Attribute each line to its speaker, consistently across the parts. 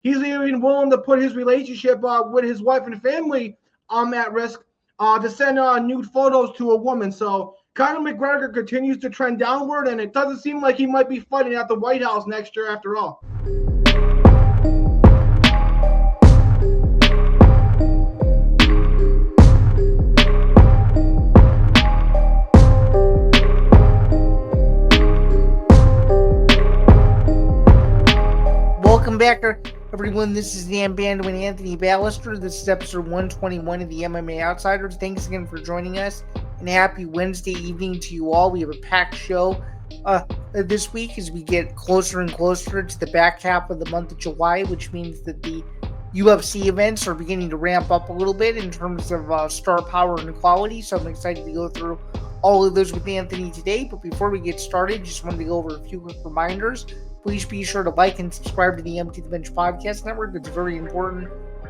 Speaker 1: He's even willing to put his relationship with his wife and family at risk to send nude photos to a woman. So Conor McGregor continues to trend downward, and it doesn't seem like he might be fighting at the White House next year after all.
Speaker 2: Welcome back, everyone. This is Bando and Anthony Balester. This is episode 121 of the MMA Outsiders. Thanks again for joining us, and happy Wednesday evening to you all. We have a packed show this week as we get closer and closer to the back half of the month of July, which means that the UFC events are beginning to ramp up a little bit in terms of star power and quality. So I'm excited to go through all of those with Anthony today. But before we get started, just wanted to go over a few quick reminders. Please be sure to like and subscribe to the Empty the Bench podcast network. It's very important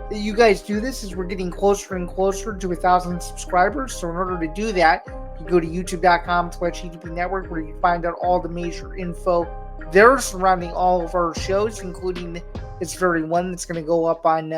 Speaker 2: that you guys do this as we're getting closer and closer to 1,000 subscribers. So in order to do that, you go to youtube.com/ETP network, where you find out all the major info there surrounding all of our shows, including this very one that's going to go up on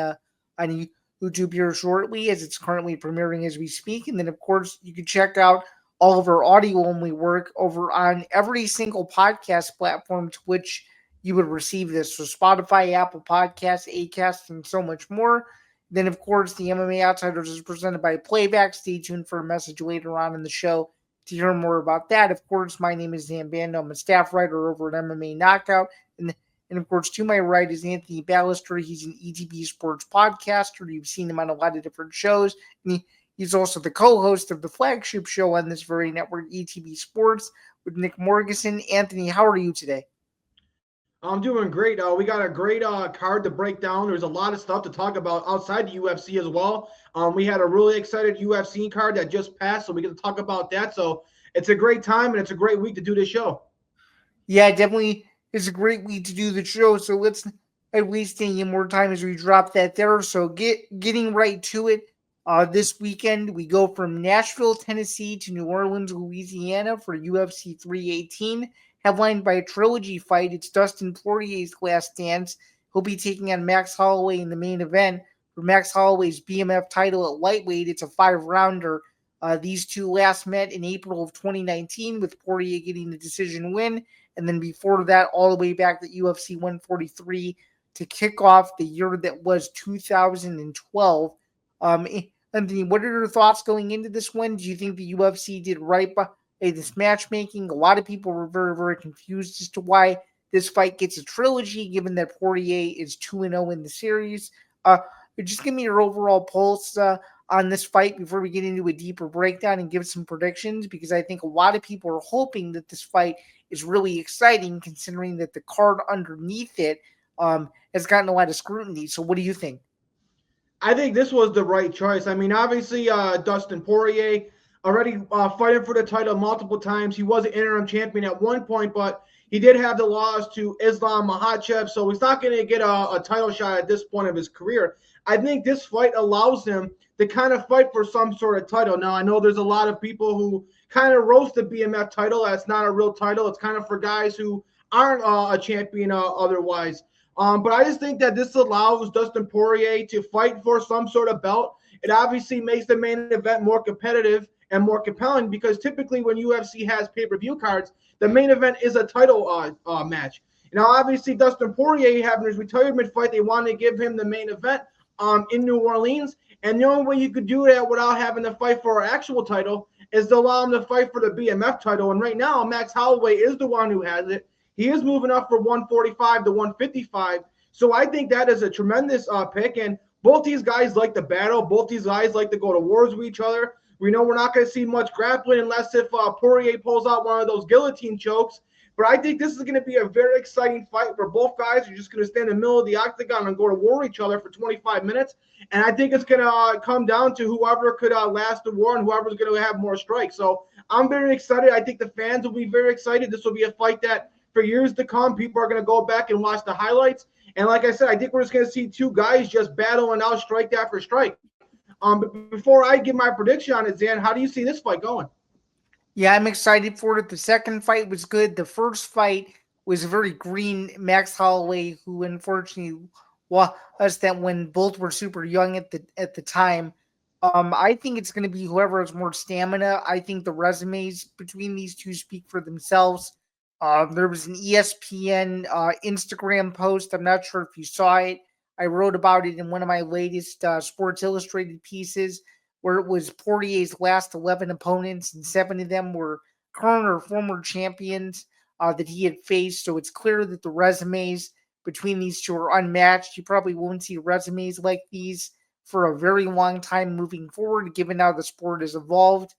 Speaker 2: YouTube here shortly, as it's currently premiering as we speak. And then, of course, you can check out all of our audio-only work over on every single podcast platform to which you would receive this. So Spotify, Apple Podcasts, Acast, and so much more. Then, of course, the MMA Outsiders is presented by Playback. Stay tuned for a message later on in the show to hear more about that. Of course, my name is Zain Bando. I'm a staff writer over at MMA Knockout. And of course, to my right is Anthony Balester. He's an ETB Sports podcaster. You've seen him on a lot of different shows. And he's also the co-host of the flagship show on this very network, ETB Sports, with Nick Morganson. Anthony, how are you today?
Speaker 1: I'm doing great. We got a great card to break down. There's a lot of stuff to talk about outside the UFC as well. We had a really excited UFC card that just passed, so we get to talk about that. So it's a great time, and it's a great week to do this show.
Speaker 2: Yeah, definitely is a great week to do the show. So let's at least take any more time as we drop that there. So getting right to it. This weekend, we go from Nashville, Tennessee to New Orleans, Louisiana for UFC 318, headlined by a trilogy fight. It's Dustin Poirier's last dance. He'll be taking on Max Holloway in the main event for Max Holloway's BMF title at lightweight. It's a 5-rounder. These two last met in April of 2019, with Poirier getting the decision win. And then before that, all the way back to UFC 143 to kick off the year that was 2012. Anthony, what are your thoughts going into this one? Do you think the UFC did right by this matchmaking? A lot of people were very, very confused as to why this fight gets a trilogy, given that Poirier is 2-0 in the series. Just give me your overall pulse on this fight before we get into a deeper breakdown and give some predictions, because I think a lot of people are hoping that this fight is really exciting, considering that the card underneath it has gotten a lot of scrutiny. So what do you think?
Speaker 1: I think this was the right choice. I mean, obviously, Dustin Poirier already fighting for the title multiple times. He was an interim champion at one point, but he did have the loss to Islam Makhachev, so he's not going to get a title shot at this point of his career. I think this fight allows him to kind of fight for some sort of title. Now, I know there's a lot of people who kind of roast the BMF title. That's not a real title. It's kind of for guys who aren't a champion otherwise. But I just think that this allows Dustin Poirier to fight for some sort of belt. It obviously makes the main event more competitive and more compelling, because typically when UFC has pay-per-view cards, the main event is a title match. Now, obviously, Dustin Poirier having his retirement fight, they wanted to give him the main event in New Orleans. And the only way you could do that without having to fight for an actual title is to allow him to fight for the BMF title. And right now, Max Holloway is the one who has it. He is moving up from 145 to 155. So I think that is a tremendous pick. And both these guys like to battle. Both these guys like to go to wars with each other. We know we're not going to see much grappling unless if Poirier pulls out one of those guillotine chokes. But I think this is going to be a very exciting fight where both guys are just going to stand in the middle of the octagon and go to war with each other for 25 minutes. And I think it's going to come down to whoever could last the war and whoever's going to have more strikes. So I'm very excited. I think the fans will be very excited. This will be a fight that for years to come, people are going to go back and watch the highlights. And like I said, I think we're just going to see two guys just battling out strike after strike. But before I give my prediction on it, Zan, how do you see this fight going?
Speaker 2: Yeah, I'm excited for it. The second fight was good. The first fight was very green. Max Holloway, who unfortunately us that when both were super young at the time. I think it's going to be whoever has more stamina. I think the resumes between these two speak for themselves. There was an ESPN Instagram post. I'm not sure if you saw it. I wrote about it in one of my latest Sports Illustrated pieces, where it was Poirier's last 11 opponents, and 7 of them were current or former champions that he had faced. So it's clear that the resumes between these two are unmatched. You probably won't see resumes like these for a very long time moving forward, given how the sport has evolved.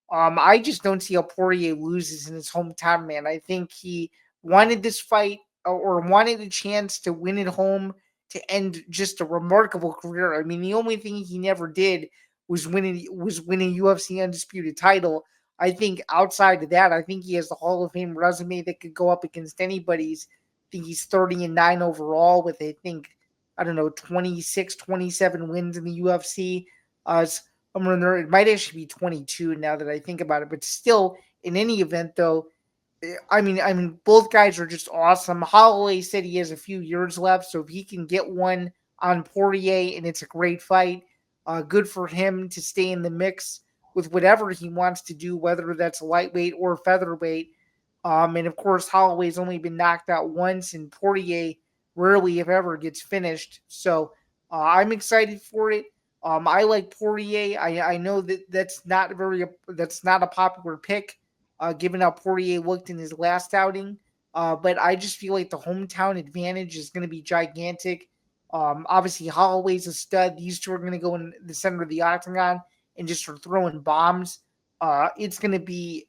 Speaker 2: I just don't see how Poirier loses in his hometown, man. I think he wanted this fight or wanted a chance to win at home to end just a remarkable career. I mean, the only thing he never did was win a UFC undisputed title. I think outside of that, I think he has the Hall of Fame resume that could go up against anybody's. I think he's 30-9 overall with, I think, I don't know, 26, 27 wins in the UFC. It might actually be 22 now that I think about it, but still, in any event, though, I mean, both guys are just awesome. Holloway said he has a few years left, so if he can get one on Poirier and it's a great fight, good for him to stay in the mix with whatever he wants to do, whether that's lightweight or featherweight. And of course, Holloway's only been knocked out once, and Poirier rarely, if ever, gets finished. So I'm excited for it. I like Poirier. I know that's not a popular pick, given how Poirier looked in his last outing. But I just feel like the hometown advantage is going to be gigantic. Obviously, Holloway's a stud. These two are going to go in the center of the octagon and just start throwing bombs. It's going to be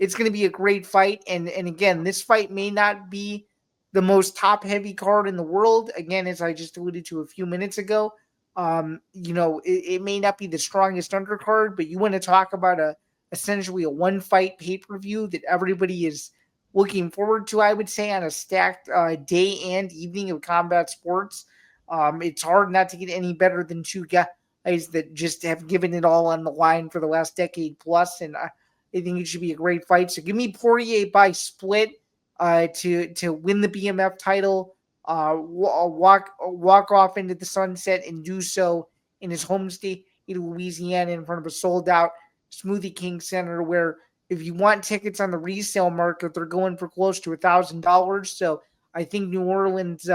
Speaker 2: a great fight. And again, this fight may not be the most top heavy card in the world. Again, as I just alluded to a few minutes ago, it may not be the strongest undercard, but you want to talk about essentially a one fight pay-per-view that everybody is looking forward to, I would say, on a stacked day and evening of combat sports. It's hard not to get any better than two guys that just have given it all on the line for the last decade plus, and I think it should be a great fight. So give me Poirier by split to win the BMF title, walk off into the sunset and do so in his home state of Louisiana in front of a sold out Smoothie King Center, where if you want tickets on the resale market, they're going for close to $1,000. So I think New Orleans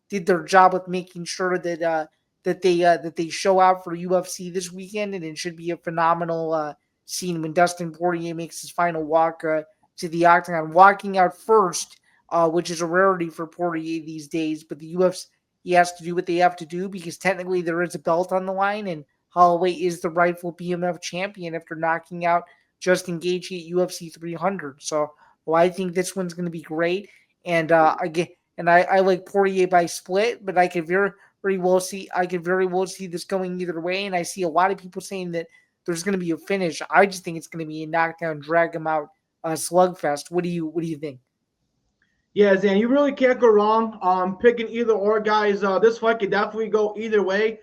Speaker 2: did their job with making sure that they show out for UFC this weekend, and it should be a phenomenal scene when Dustin Poirier makes his final walk to the octagon, walking out first, which is a rarity for Poirier these days. But the UFC, he has to do what they have to do because technically there is a belt on the line, and Holloway is the rightful BMF champion after knocking out Justin Gaethje at UFC 300. So, I think this one's going to be great. And I like Poirier by split, but I could very well see this going either way. And I see a lot of people saying that there's going to be a finish. I just think it's going to be a knockdown, drag him out slugfest. What do you think?
Speaker 1: Yeah, Zan, you really can't go wrong picking either or, guys. This fight could definitely go either way.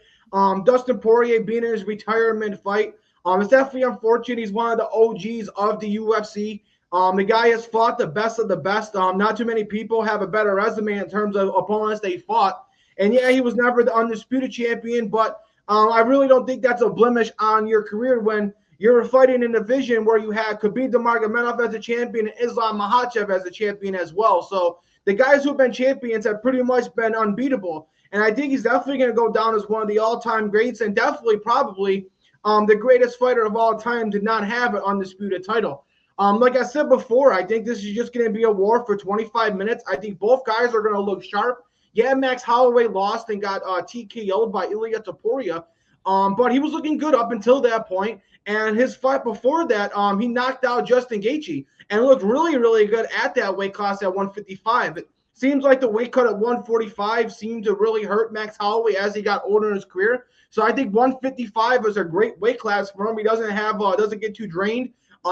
Speaker 1: Dustin Poirier being in his retirement fight, it's definitely unfortunate. He's one of the OGs of the UFC. The guy has fought the best of the best. Not too many people have a better resume in terms of opponents they fought. And yeah, he was never the undisputed champion, but I really don't think that's a blemish on your career when you're fighting in a division where you had Khabib Nurmagomedov as a champion and Islam Makhachev as a champion as well. So the guys who've been champions have pretty much been unbeatable. And I think he's definitely going to go down as one of the all-time greats and definitely probably the greatest fighter of all time to not have an undisputed title. Like I said before, I think this is just going to be a war for 25 minutes. I think both guys are going to look sharp. Yeah, Max Holloway lost and got TKO'd by Ilia Topuria, but he was looking good up until that point. And his fight before that, he knocked out Justin Gaethje and looked really, really good at that weight class at 155. It seems like the weight cut at 145 seemed to really hurt Max Holloway as he got older in his career. So I think 155 is a great weight class for him. He doesn't get too drained.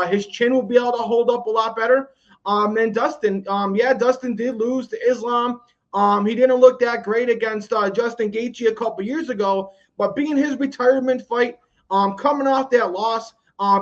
Speaker 1: His chin will be able to hold up a lot better. And Dustin, Dustin did lose to Islam. He didn't look that great against Justin Gaethje a couple years ago, but being his retirement fight, coming off that loss,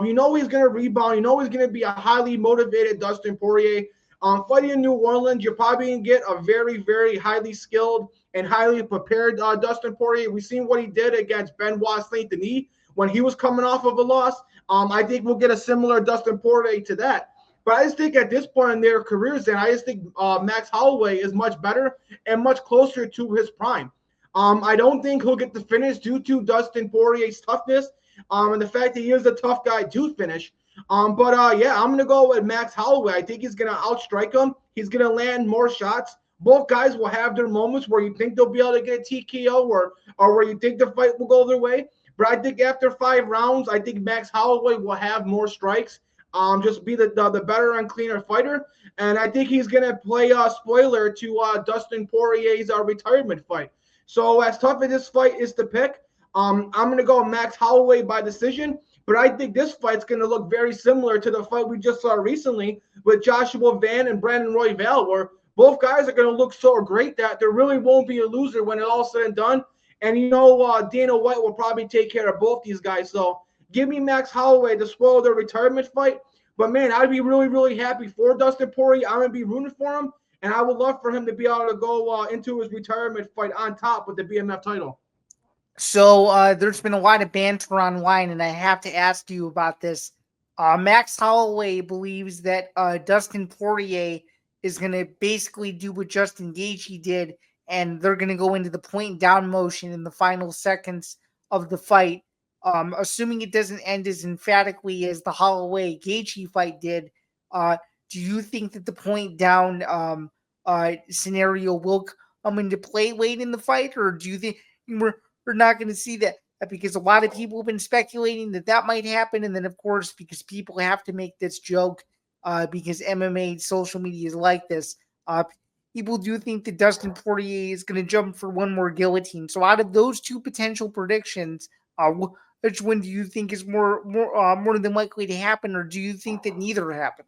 Speaker 1: he's going to rebound. He's going to be a highly motivated Dustin Poirier. Fighting in New Orleans, you're probably going to get a very, very highly skilled and highly prepared Dustin Poirier. We've seen what he did against Benoit Saint Denis when he was coming off of a loss. I think we'll get a similar Dustin Poirier to that. But I just think at this point in their careers, then I just think Max Holloway is much better and much closer to his prime. I don't think he'll get the finish due to Dustin Poirier's toughness and the fact that he is a tough guy to finish. Yeah, I'm going to go with Max Holloway. I think he's going to outstrike him. He's going to land more shots. Both guys will have their moments where you think they'll be able to get a TKO or where you think the fight will go their way. But I think after 5 rounds, I think Max Holloway will have more strikes, just be the better and cleaner fighter. And I think he's going to play a spoiler to Dustin Poirier's retirement fight. So as tough as this fight is to pick, I'm going to go Max Holloway by decision. But I think this fight's going to look very similar to the fight we just saw recently with Joshua Van and Brandon Royval, where both guys are going to look so great that there really won't be a loser when it's all said and done. And Dana White will probably take care of both these guys. So give me Max Holloway to spoil their retirement fight. But, man, I'd be really, really happy for Dustin Poirier. I'm going to be rooting for him. And I would love for him to be able to go into his retirement fight on top with the BMF title.
Speaker 2: So there's been a lot of banter online, and I have to ask you about this. Max Holloway believes that Dustin Poirier is going to basically do what Justin Gaethje did, and they're going to go into the point down motion in the final seconds of the fight. Assuming it doesn't end as emphatically as the Holloway Gaethje fight did, do you think that the point down scenario will come into play late in the fight, or do you think we're not going to see that? Because a lot of people have been speculating that might happen, and then of course, because people have to make this joke, because MMA social media is like this, people do think that Dustin Poirier is going to jump for one more guillotine. So out of those two potential predictions, which one do you think is more than likely to happen, or do you think that neither happen?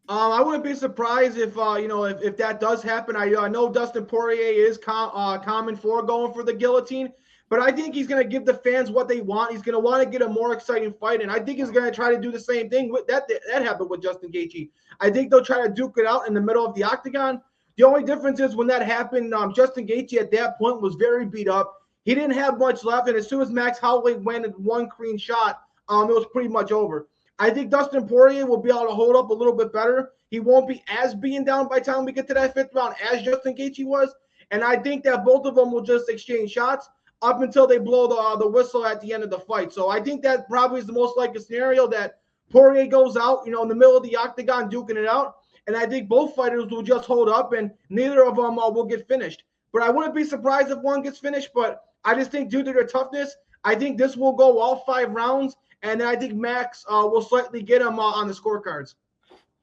Speaker 1: I wouldn't be surprised if if that does happen. I know Dustin Poirier is common for going for the guillotine, but I think he's going to give the fans what they want. He's going to want to get a more exciting fight, and I think he's going to try to do the same thing with that happened with Justin Gaethje. I think they'll try to duke it out in the middle of the octagon. The only difference is when that happened, Justin Gaethje at that point was very beat up. He didn't have much left, and as soon as Max Holloway went one clean shot, it was pretty much over. I think Dustin Poirier will be able to hold up a little bit better. He won't be as being down by the time we get to that 5th round as Justin Gaethje was. And I think that both of them will just exchange shots up until they blow the whistle at the end of the fight. So I think that probably is the most likely scenario, that Poirier goes out, in the middle of the octagon duking it out. And I think both fighters will just hold up, and neither of them will get finished. But I wouldn't be surprised if one gets finished. But I just think due to their toughness, I think this will go all 5 rounds. And then I think Max will slightly get him on the scorecards.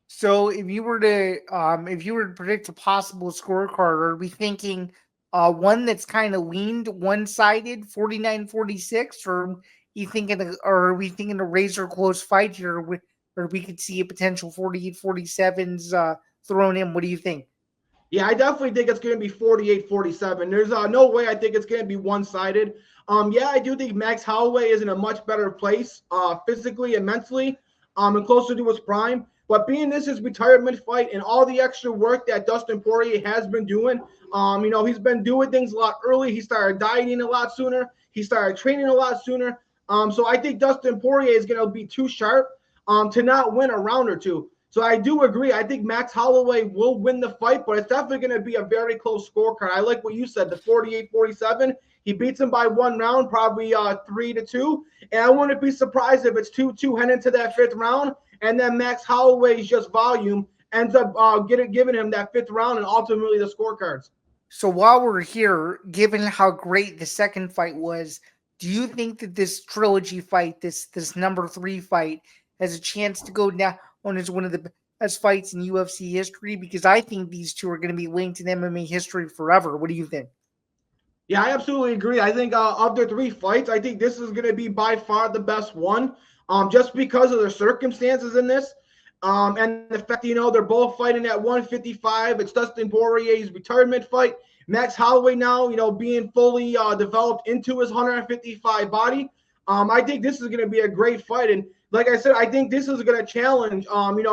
Speaker 2: So if you were to predict a possible scorecard, are we thinking one that's kind of leaned one-sided, 49-46, or are we thinking a razor close fight here, where we could see a potential 48-47s thrown in? What do you think?
Speaker 1: Yeah, I definitely think it's going to be 48-47. There's no way I think it's going to be one-sided. Yeah, I do think Max Holloway is in a much better place physically and mentally and closer to his prime. But being this is retirement fight and all the extra work that Dustin Poirier has been doing, he's been doing things a lot early. He started dieting a lot sooner. He started training a lot sooner. So I think Dustin Poirier is going to be too sharp to not win a round or two. So I do agree. I think Max Holloway will win the fight, but it's definitely going to be a very close scorecard. I like what you said, the 48-47. He beats him by 1 round, probably 3-2. And I wouldn't be surprised if it's 2-2 heading into that 5th round. And then Max Holloway's just volume ends up giving him that 5th round and ultimately the scorecards.
Speaker 2: So while we're here, given how great the second fight was, do you think that this trilogy fight, this number 3 fight, has a chance to go down as one of the best fights in UFC history? Because I think these two are going to be linked in MMA history forever. What do you think?
Speaker 1: Yeah, I absolutely agree. I think of the 3 fights, I think this is going to be by far the best one, just because of the circumstances in this, and the fact they're both fighting at 155. It's Dustin Poirier's retirement fight. Max Holloway now, being fully developed into his 155 body. I think this is going to be a great fight. And like I said, I think this is going to challenge,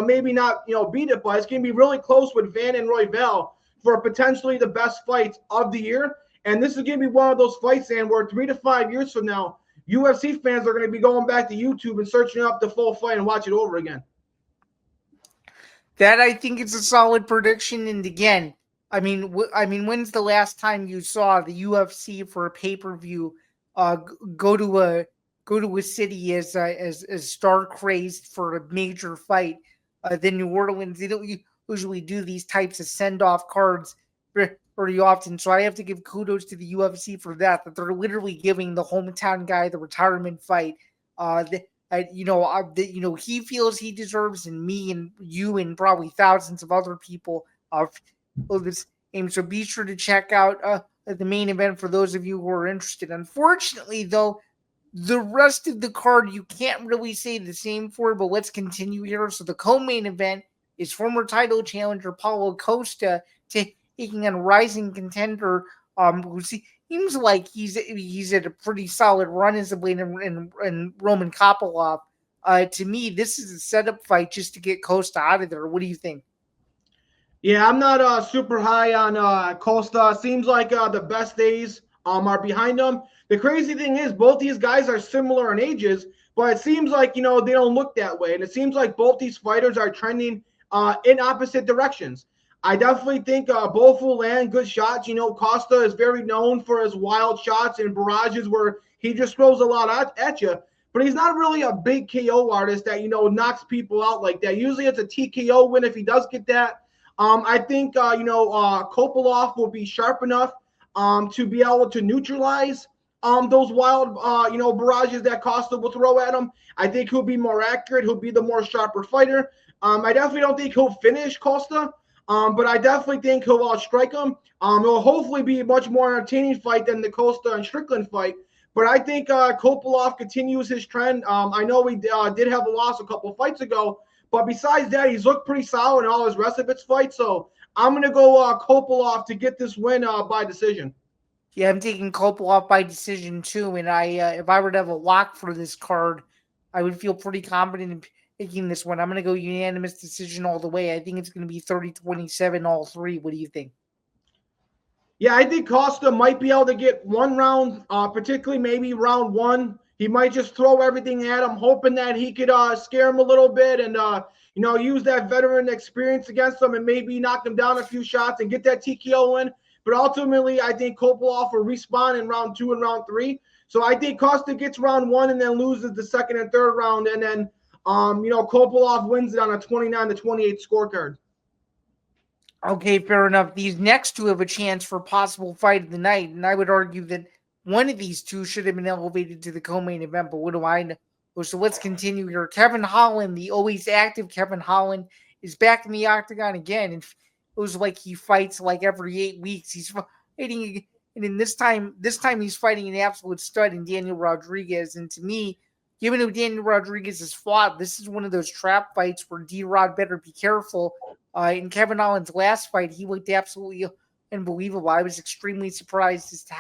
Speaker 1: maybe not, beat it, but it's going to be really close with Van and Royval for potentially the best fights of the year. And this is going to be one of those fights, and where 3 to 5 years from now, UFC fans are going to be going back to YouTube and searching up the full fight and watch it over again.
Speaker 2: That, I think, is a solid prediction. And again, I mean, when's the last time you saw the UFC for a pay-per-view go to a city as star crazed for a major fight than New Orleans? They don't usually do these types of send-off cards very often. So I have to give kudos to the UFC for that they're literally giving the hometown guy the retirement fight he feels he deserves, and me and you and probably thousands of other people of this game. So be sure to check out the main event for those of you who are interested. Unfortunately, though, the rest of the card you can't really say the same for, but let's continue here. So the co-main event is former title challenger Paulo Costa taking on rising contender who seems like he's at a pretty solid run as of late in Roman Koplov. To me, this is a setup fight just to get Costa out of there. What do you think?
Speaker 1: Yeah, I'm not super high on Costa. Seems like the best days are behind him. The crazy thing is both these guys are similar in ages, but it seems like, they don't look that way. And it seems like both these fighters are trending in opposite directions. I definitely think both will land good shots. Costa is very known for his wild shots and barrages where he just throws a lot at you. But he's not really a big KO artist that, knocks people out like that. Usually it's a TKO win if he does get that. I think, Koplov will be sharp enough to be able to neutralize those wild, barrages that Costa will throw at him. I think he'll be more accurate. He'll be the more sharper fighter. I definitely don't think he'll finish Costa. But I definitely think he'll outstrike him. It'll hopefully be a much more entertaining fight than the Costa and Strickland fight. But I think Koplov continues his trend. I know he did have a loss a couple fights ago, but besides that, he's looked pretty solid in all his rest of his fights. So I'm going to go Koplov to get this win by decision.
Speaker 2: Yeah, I'm taking Koplov by decision too. And if I were to have a lock for this card, I would feel pretty confident in picking this one. I'm going to go unanimous decision all the way. I think it's going to be 30-27 all three. What do you think?
Speaker 1: Yeah, I think Costa might be able to get one round, particularly maybe round one. He might just throw everything at him, hoping that he could scare him a little bit and, use that veteran experience against him and maybe knock him down a few shots and get that TKO win. But ultimately, I think Koplov will respawn in round 2 and round 3. So I think Costa gets round 1 and then loses the second and third round. And then, Koplov wins it on a 29-28 scorecard.
Speaker 2: Okay, fair enough. These next two have a chance for possible fight of the night, and I would argue that one of these two should have been elevated to the co-main event, but what do I know? So let's continue here. Kevin Holland, the always active Kevin Holland, is back in the octagon again, and it was like he fights like every 8 weeks. He's fighting, and in this time he's fighting an absolute stud in Daniel Rodriguez, and to me, given who Daniel Rodriguez has fought, this is one of those trap fights where D-Rod better be careful. In Kevin Holland's last fight, he looked absolutely unbelievable. I was extremely surprised as to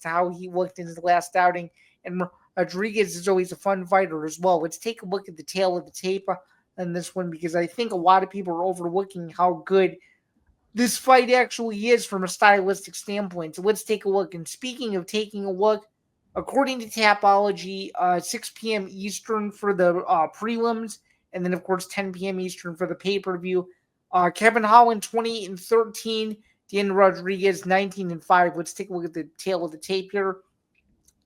Speaker 2: how he looked in his last outing. And Rodriguez is always a fun fighter as well. Let's take a look at the tail of the tape on this one, because I think a lot of people are overlooking how good this fight actually is from a stylistic standpoint. So let's take a look. And speaking of taking a look, according to Tapology, 6 p.m. Eastern for the prelims, and then, of course, 10 p.m. Eastern for the pay-per-view. Kevin Holland, 28-13. Daniel Rodriguez, 19-5. Let's take a look at the tail of the tape here.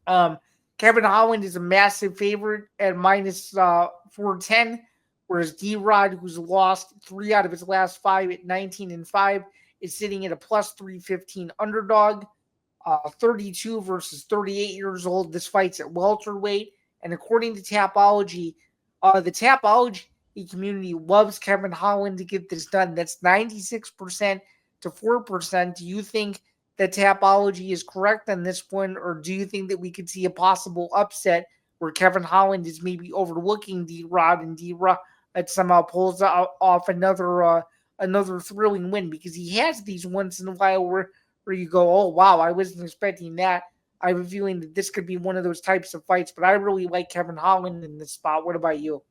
Speaker 2: Kevin Holland is a massive favorite at minus 410, whereas D-Rod, who's lost 3 out of his last 5 at 19-5, is sitting at a plus 315 underdog. 32 versus 38 years old. This fight's at welterweight. And according to Tapology, the Tapology community loves Kevin Holland to get this done. That's 96% to 4%. Do you think that Tapology is correct on this one, or do you think that we could see a possible upset where Kevin Holland is maybe overlooking D-Rod and D-Rod somehow pulls off another thrilling win? Because he has these once in a while where you go, oh, wow, I wasn't expecting that. I have a feeling that this could be one of those types of fights, but I really like Kevin Holland in this spot. What about you?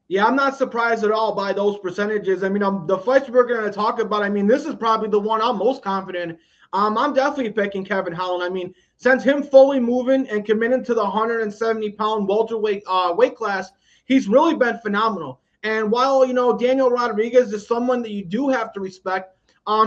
Speaker 1: Yeah, I'm not surprised at all by those percentages. I mean, the fights we're going to talk about, I mean, this is probably the one I'm most confident in. I'm definitely picking Kevin Holland. I mean, since him fully moving and committing to the 170-pound welterweight weight class, he's really been phenomenal. And while, Daniel Rodriguez is someone that you do have to respect,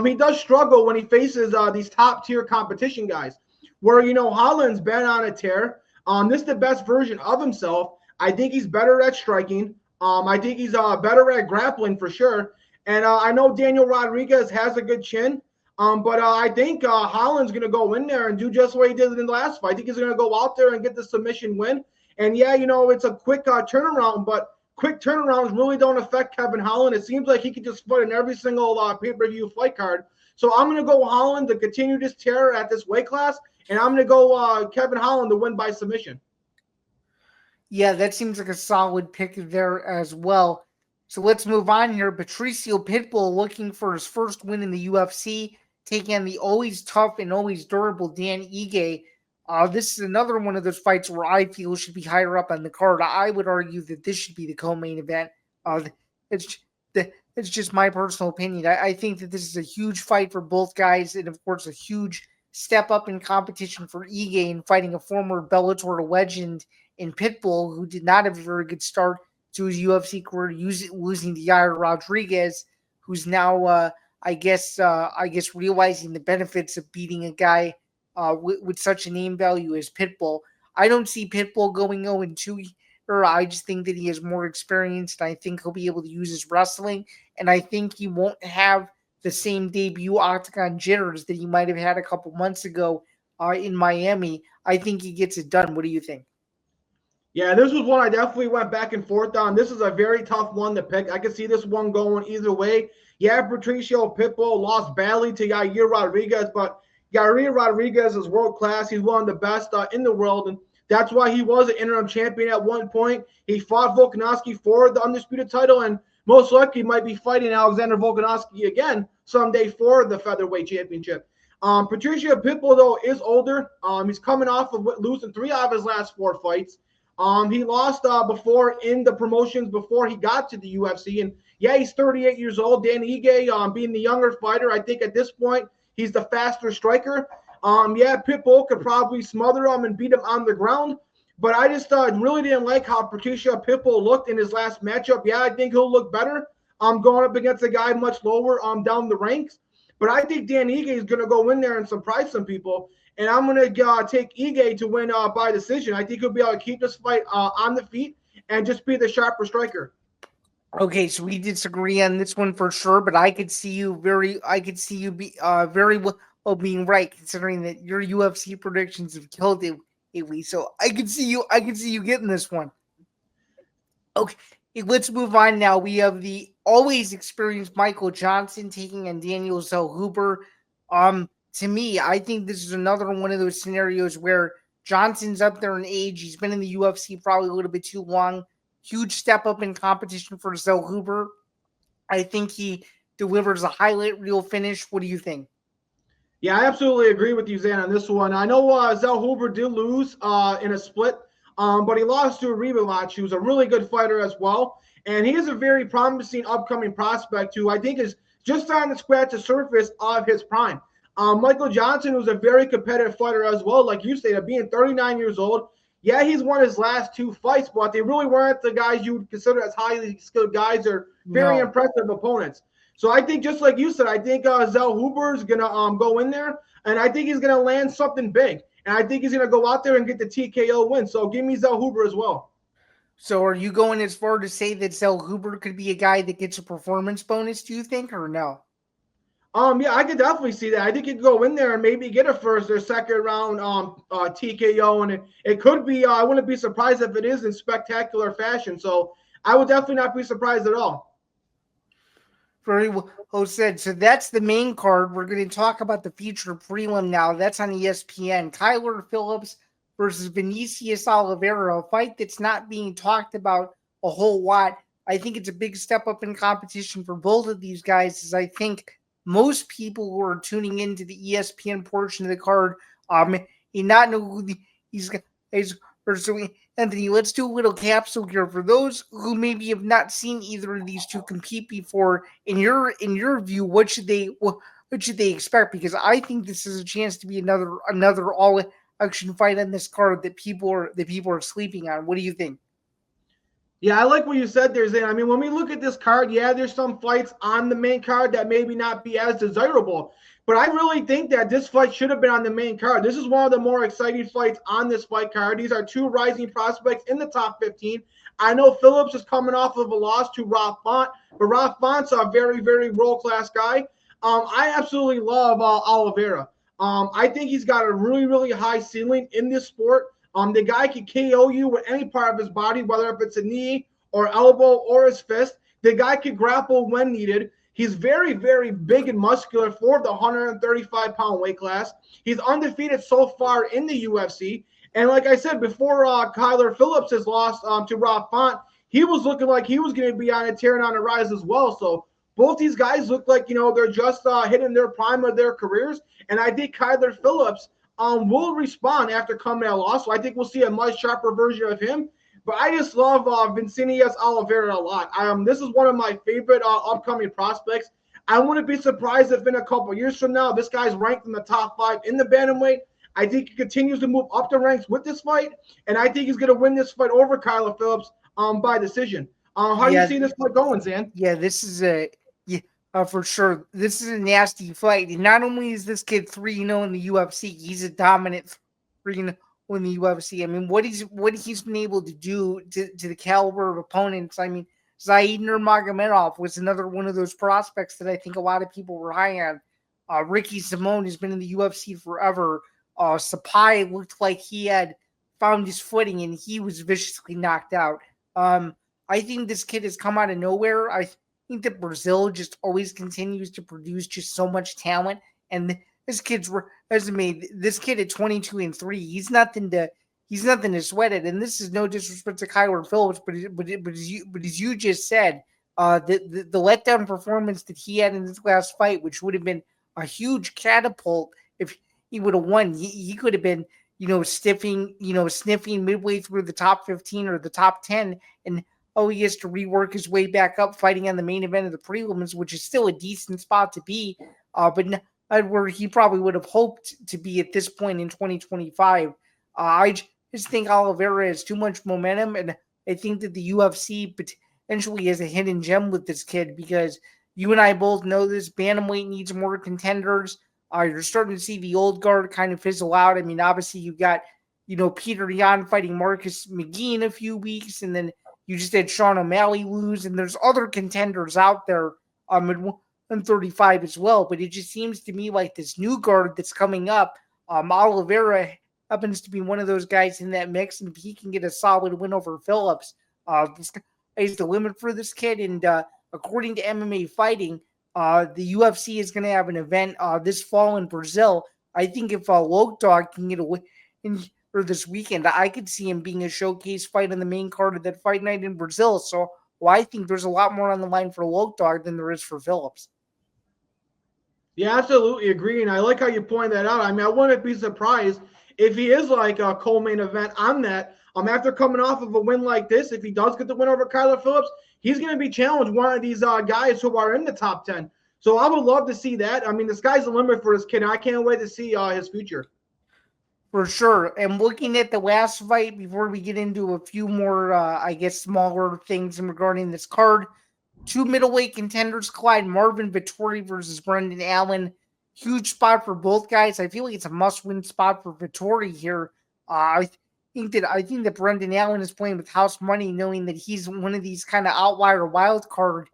Speaker 1: he does struggle when he faces these top-tier competition guys, where, Holland's been on a tear. This is the best version of himself. I think he's better at striking. I think he's better at grappling for sure. And I know Daniel Rodriguez has a good chin, but I think Holland's going to go in there and do just what he did in the last fight. I think he's going to go out there and get the submission win. And yeah, it's a quick turnaround, but quick turnarounds really don't affect Kevin Holland. It seems like he can just fight in every single pay-per-view fight card. So I'm going to go Holland to continue this tear at this weight class, and I'm going to go Kevin Holland to win by submission.
Speaker 2: Yeah, that seems like a solid pick there as well. So let's move on here. Patrico Pitbull looking for his first win in the UFC, taking on the always tough and always durable Dan Ige. This is another one of those fights where I feel should be higher up on the card. I would argue that this should be the co-main event. It's just my personal opinion. I think that this is a huge fight for both guys, and of course a huge step up in competition for Ige in fighting a former Bellator legend in Pitbull, who did not have a very good start to his UFC career, losing to Yair Rodriguez, who's now, I guess, realizing the benefits of beating a guy with such a name value as Pitbull. I don't see Pitbull going 0-2 here. I just think that he has more experience, and I think he'll be able to use his wrestling, and I think he won't have the same debut octagon jitters that he might have had a couple months ago in Miami. I think he gets it done. What do you think?
Speaker 1: Yeah, this was one I definitely went back and forth on. This is a very tough one to pick. I could see this one going either way. Yeah, Patrico Pitbull lost badly to Yair Rodriguez, but Yair Rodriguez is world class. He's one of the best in the world, and that's why he was an interim champion at one point. He fought Volkanovski for the undisputed title, and most likely might be fighting Alexander Volkanovski again someday for the featherweight championship. Patrico Pitbull, though, is older. He's coming off of losing 3 out of his last 4 fights. He lost before in the promotions before he got to the UFC. And yeah, he's 38 years old. Dan Ige, being the younger fighter, I think at this point, he's the faster striker. Yeah, Pitbull could probably smother him and beat him on the ground. But I just really didn't like how Patrico Pitbull looked in his last matchup. Yeah, I think he'll look better going up against a guy much lower down the ranks. But I think Dan Ige is going to go in there and surprise some people. And I'm going to take Ige to win by decision. I think he'll be able to keep this fight on the feet and just be the sharper striker.
Speaker 2: Okay, so we disagree on this one for sure, but I could see you very well being right, considering that your UFC predictions have killed it lately. So I could see you getting this one. Okay, let's move on now. We have the always experienced Michael Johnson taking on Daniel Zellhuber. To me, I think this is another one of those scenarios where Johnson's up there in age. He's been in the UFC probably a little bit too long. Huge step up in competition for Zellhuber. I think he delivers a highlight reel finish. What do you think?
Speaker 1: Yeah, I absolutely agree with you, Zain, on this one. I know Zellhuber did lose in a split, but he lost to a rematch, who's a really good fighter as well. And he is a very promising upcoming prospect who I think is just starting to scratch the surface of his prime. Michael Johnson, who's a very competitive fighter as well, like you stated, being 39 years old. Yeah, he's won his last 2 fights, but they really weren't the guys you would consider as highly skilled guys or very impressive opponents. So I think, just like you said, I think Zellhuber is going to go in there, and I think he's going to land something big. And I think he's going to go out there and get the TKO win. So give me Zellhuber as well.
Speaker 2: So are you going as far to say that Zellhuber could be a guy that gets a performance bonus, do you think, or no?
Speaker 1: Yeah, I could definitely see that. I think he'd go in there and maybe get a first or second round TKO, and it could be. I wouldn't be surprised if it is in spectacular fashion. So I would definitely not be surprised at all.
Speaker 2: Very well said. So that's the main card. We're going to talk about the feature prelim now. That's on ESPN. Kyler Phillips versus Vinicius Oliveira, a fight that's not being talked about a whole lot. I think it's a big step up in competition for both of these guys, as I think most people who are tuning into the ESPN portion of the card may not know who these guys are. So Anthony, let's do a little capsule here for those who maybe have not seen either of these two compete before. In your view, what should they expect? Because I think this is a chance to be another all action fight on this card that people are sleeping on. What do you think?
Speaker 1: Yeah, I like what you said there, Zain. I mean, when we look at this card, yeah, there's some fights on the main card that maybe not be as desirable. But I really think that this fight should have been on the main card. This is one of the more exciting fights on this fight card. These are two rising prospects in the top 15. I know Phillips is coming off of a loss to Rob Font, but Rob Font's a very, very world-class guy. I absolutely love Oliveria. I think he's got a really, really high ceiling in this sport. The guy can KO you with any part of his body, whether if it's a knee or elbow or his fist. The guy can grapple when needed. He's very, very big and muscular for the 135-pound weight class. He's undefeated so far in the UFC. And like I said, before Kyler Phillips has lost to Rob Font, he was looking like he was going to be on a tearing on the rise as well. So both these guys look like, they're just hitting their prime of their careers. And I think Kyler Phillips will respond after coming at a loss. So I think we'll see a much sharper version of him. But I just love Vinicius Oliveria a lot. This is one of my favorite upcoming prospects. I wouldn't be surprised if in a couple years from now, this guy's ranked in the top 5 in the bantamweight. I think he continues to move up the ranks with this fight, and I think he's going to win this fight over Kyler Phillips by decision. How do you see this fight going, Zan?
Speaker 2: Yeah, this is for sure. This is a nasty fight. And not only is this kid 3-0 in the UFC, he's a dominant 3-0 in the UFC. I mean, what he's been able to do to the caliber of opponents. I mean, Zaid Nurmagomedov was another one of those prospects that I think a lot of people were high on. Ricky Simone has been in the UFC forever. Sapai looked like he had found his footing and he was viciously knocked out. I think this kid has come out of nowhere. I think that Brazil just always continues to produce just so much talent. And this kid's resume, this kid at 22-3, he's nothing to sweat at. And this is no disrespect to Kyler Phillips, but as you just said, the letdown performance that he had in this last fight, which would have been a huge catapult if he would have won. He could have been, sniffing midway through the top 15 or the top 10, and he has to rework his way back up, fighting on the main event of the prelims, which is still a decent spot to be, but not where he probably would have hoped to be at this point in 2025. I just think Oliveira has too much momentum, and I think that the UFC potentially has a hidden gem with this kid, because you and I both know this. Bantamweight needs more contenders. You're starting to see the old guard kind of fizzle out. I mean, obviously you got, Peter Yan fighting Marcus McGee in a few weeks, and then you just had Sean O'Malley lose, and there's other contenders out there at 135 as well. But it just seems to me like this new guard that's coming up, Oliveira happens to be one of those guys in that mix, and if he can get a solid win over Phillips, this is the limit for this kid. And according to MMA Fighting, the UFC is going to have an event this fall in Brazil. I think if Loke Dog can get a win for this weekend, I could see him being a showcase fight on the main card of that fight night in Brazil. So, I think there's a lot more on the line for Loke Dog than there is for Phillips.
Speaker 1: Yeah, absolutely agree. And I like how you point that out. I mean, I wouldn't be surprised if he is like a co-main event on that. After coming off of a win like this, if he does get the win over Kyler Phillips, he's going to be challenged one of these guys who are in the top 10. So I would love to see that. I mean, the sky's the limit for this kid. I can't wait to see his future.
Speaker 2: For sure. And looking at the last fight, before we get into a few more, smaller things regarding this card, 2 middleweight contenders collide. Marvin Vettori versus Brendan Allen. Huge spot for both guys. I feel like it's a must-win spot for Vettori here. I think that Brendan Allen is playing with house money, knowing that he's one of these kind of outlier wild card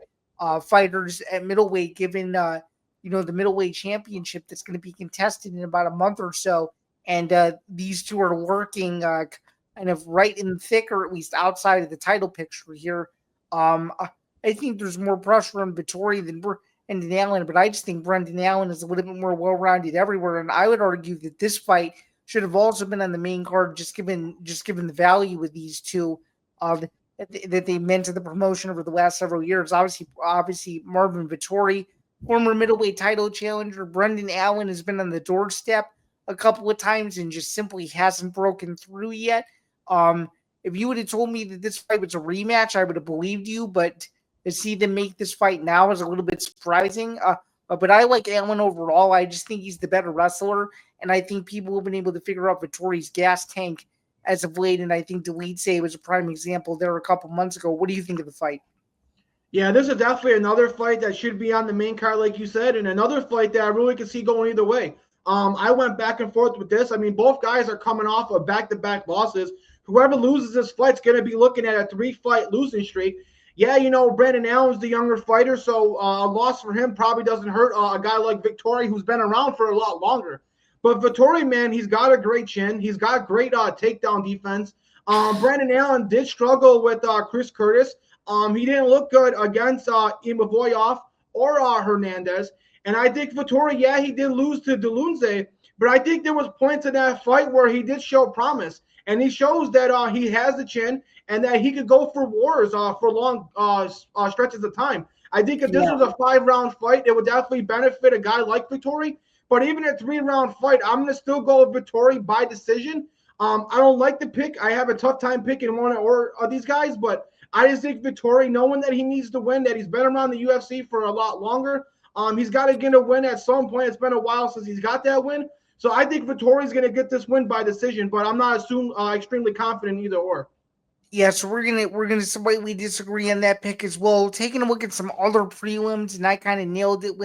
Speaker 2: fighters at middleweight, given the middleweight championship that's going to be contested in about a month or so. And these two are working kind of right in the thick, or at least outside of the title picture here. I think there's more pressure on Vettori than Brendan Allen, but I just think Brendan Allen is a little bit more well-rounded everywhere. And I would argue that this fight should have also been on the main card, just given the value of these two that they meant to the promotion over the last several years. Obviously, Marvin Vettori, former middleweight title challenger. Brendan Allen has been on the doorstep a couple of times and just simply hasn't broken through yet. if you would have told me that this fight was a rematch, I would have believed you. But to see them make this fight now is a little bit surprising. But I like Allen overall. I just think he's the better wrestler, and I think people have been able to figure out Vettori's gas tank as of late. And I think Delete was a prime example there a couple months ago. What do you think of the fight?
Speaker 1: Yeah, this is definitely another fight that should be on the main card, like you said, and another fight that I really can see going either way. I went back and forth with this. I mean, both guys are coming off of back-to-back losses. Whoever loses this fight's going to be looking at a 3-fight losing streak. Yeah, Brandon Allen's the younger fighter, so a loss for him probably doesn't hurt a guy like Vettori, who's been around for a lot longer. But Vettori, man, he's got a great chin. He's got great takedown defense. Brandon Allen did struggle with Chris Curtis. He didn't look good against Imavoyov or Hernandez. And I think Vettori, yeah, he did lose to Delunze, but I think there was points in that fight where he did show promise. And he shows that he has the chin and that he could go for wars for long stretches of time. I think if this was a 5-round fight, it would definitely benefit a guy like Vettori. But even a 3-round fight, I'm going to still go with Vettori by decision. I don't like the pick. I have a tough time picking one or these guys, but I just think Vettori, knowing that he needs to win, that he's been around the UFC for a lot longer, he's got to get a win at some point. It's been a while since he's got that win. So I think Vettori's going to get this win by decision, but I'm not extremely confident either or.
Speaker 2: Yeah, so we're gonna slightly disagree on that pick as well. Taking a look at some other prelims, and I kind of nailed it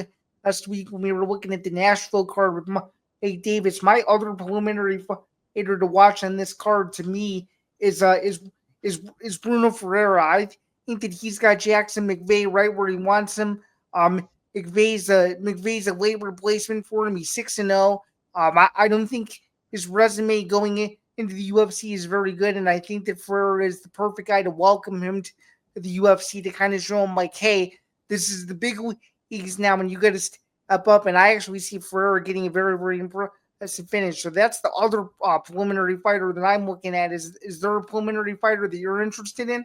Speaker 2: last week when we were looking at the Nashville card with Mike Davis. My other preliminary fighter to watch on this card to me is Bruno Ferreira. I think that he's got Jackson McVeigh right where he wants him. McVeigh's a late replacement for him. He's 6-0. I don't think his resume going into the UFC is very good, and I think that Ferreira is the perfect guy to welcome him to the UFC to kind of show him like, hey, this is the big leagues now, and you got to step up. And I actually see Ferreira getting a very, very impressive finish. So that's the other preliminary fighter that I'm looking at. Is there a preliminary fighter that you're interested in?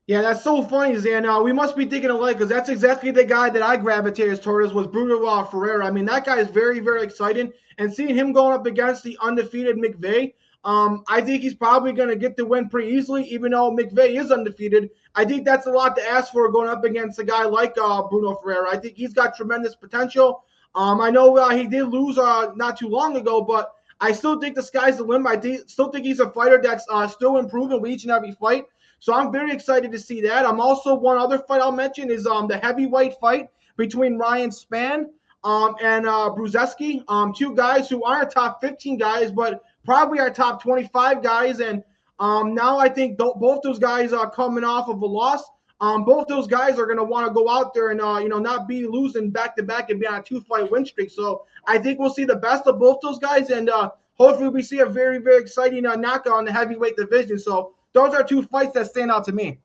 Speaker 1: Yeah, that's so funny, Zan. We must be thinking alike because that's exactly the guy that I gravitated towards was Bruno Ferreira. I mean, that guy is very, very exciting. And seeing him going up against the undefeated McVeigh, I think he's probably going to get the win pretty easily, even though McVeigh is undefeated. I think that's a lot to ask for going up against a guy like Bruno Ferreira. I think he's got tremendous potential. I know he did lose not too long ago, but I still think the sky's the limit. Still think he's a fighter that's still improving with each and every fight. So I'm very excited to see that. I'm also one other fight I'll mention is the heavyweight fight between Ryan Spann and Brzezinski. Two guys who aren't top 15 guys, but probably our top 25 guys. And now I think both those guys are coming off of a loss. Both those guys are going to want to go out there and not be losing back-to-back and be on a 2-fight win streak. So I think we'll see the best of both those guys, and hopefully we see a very, very exciting knockout in the heavyweight division. So those are two fights that stand out to me.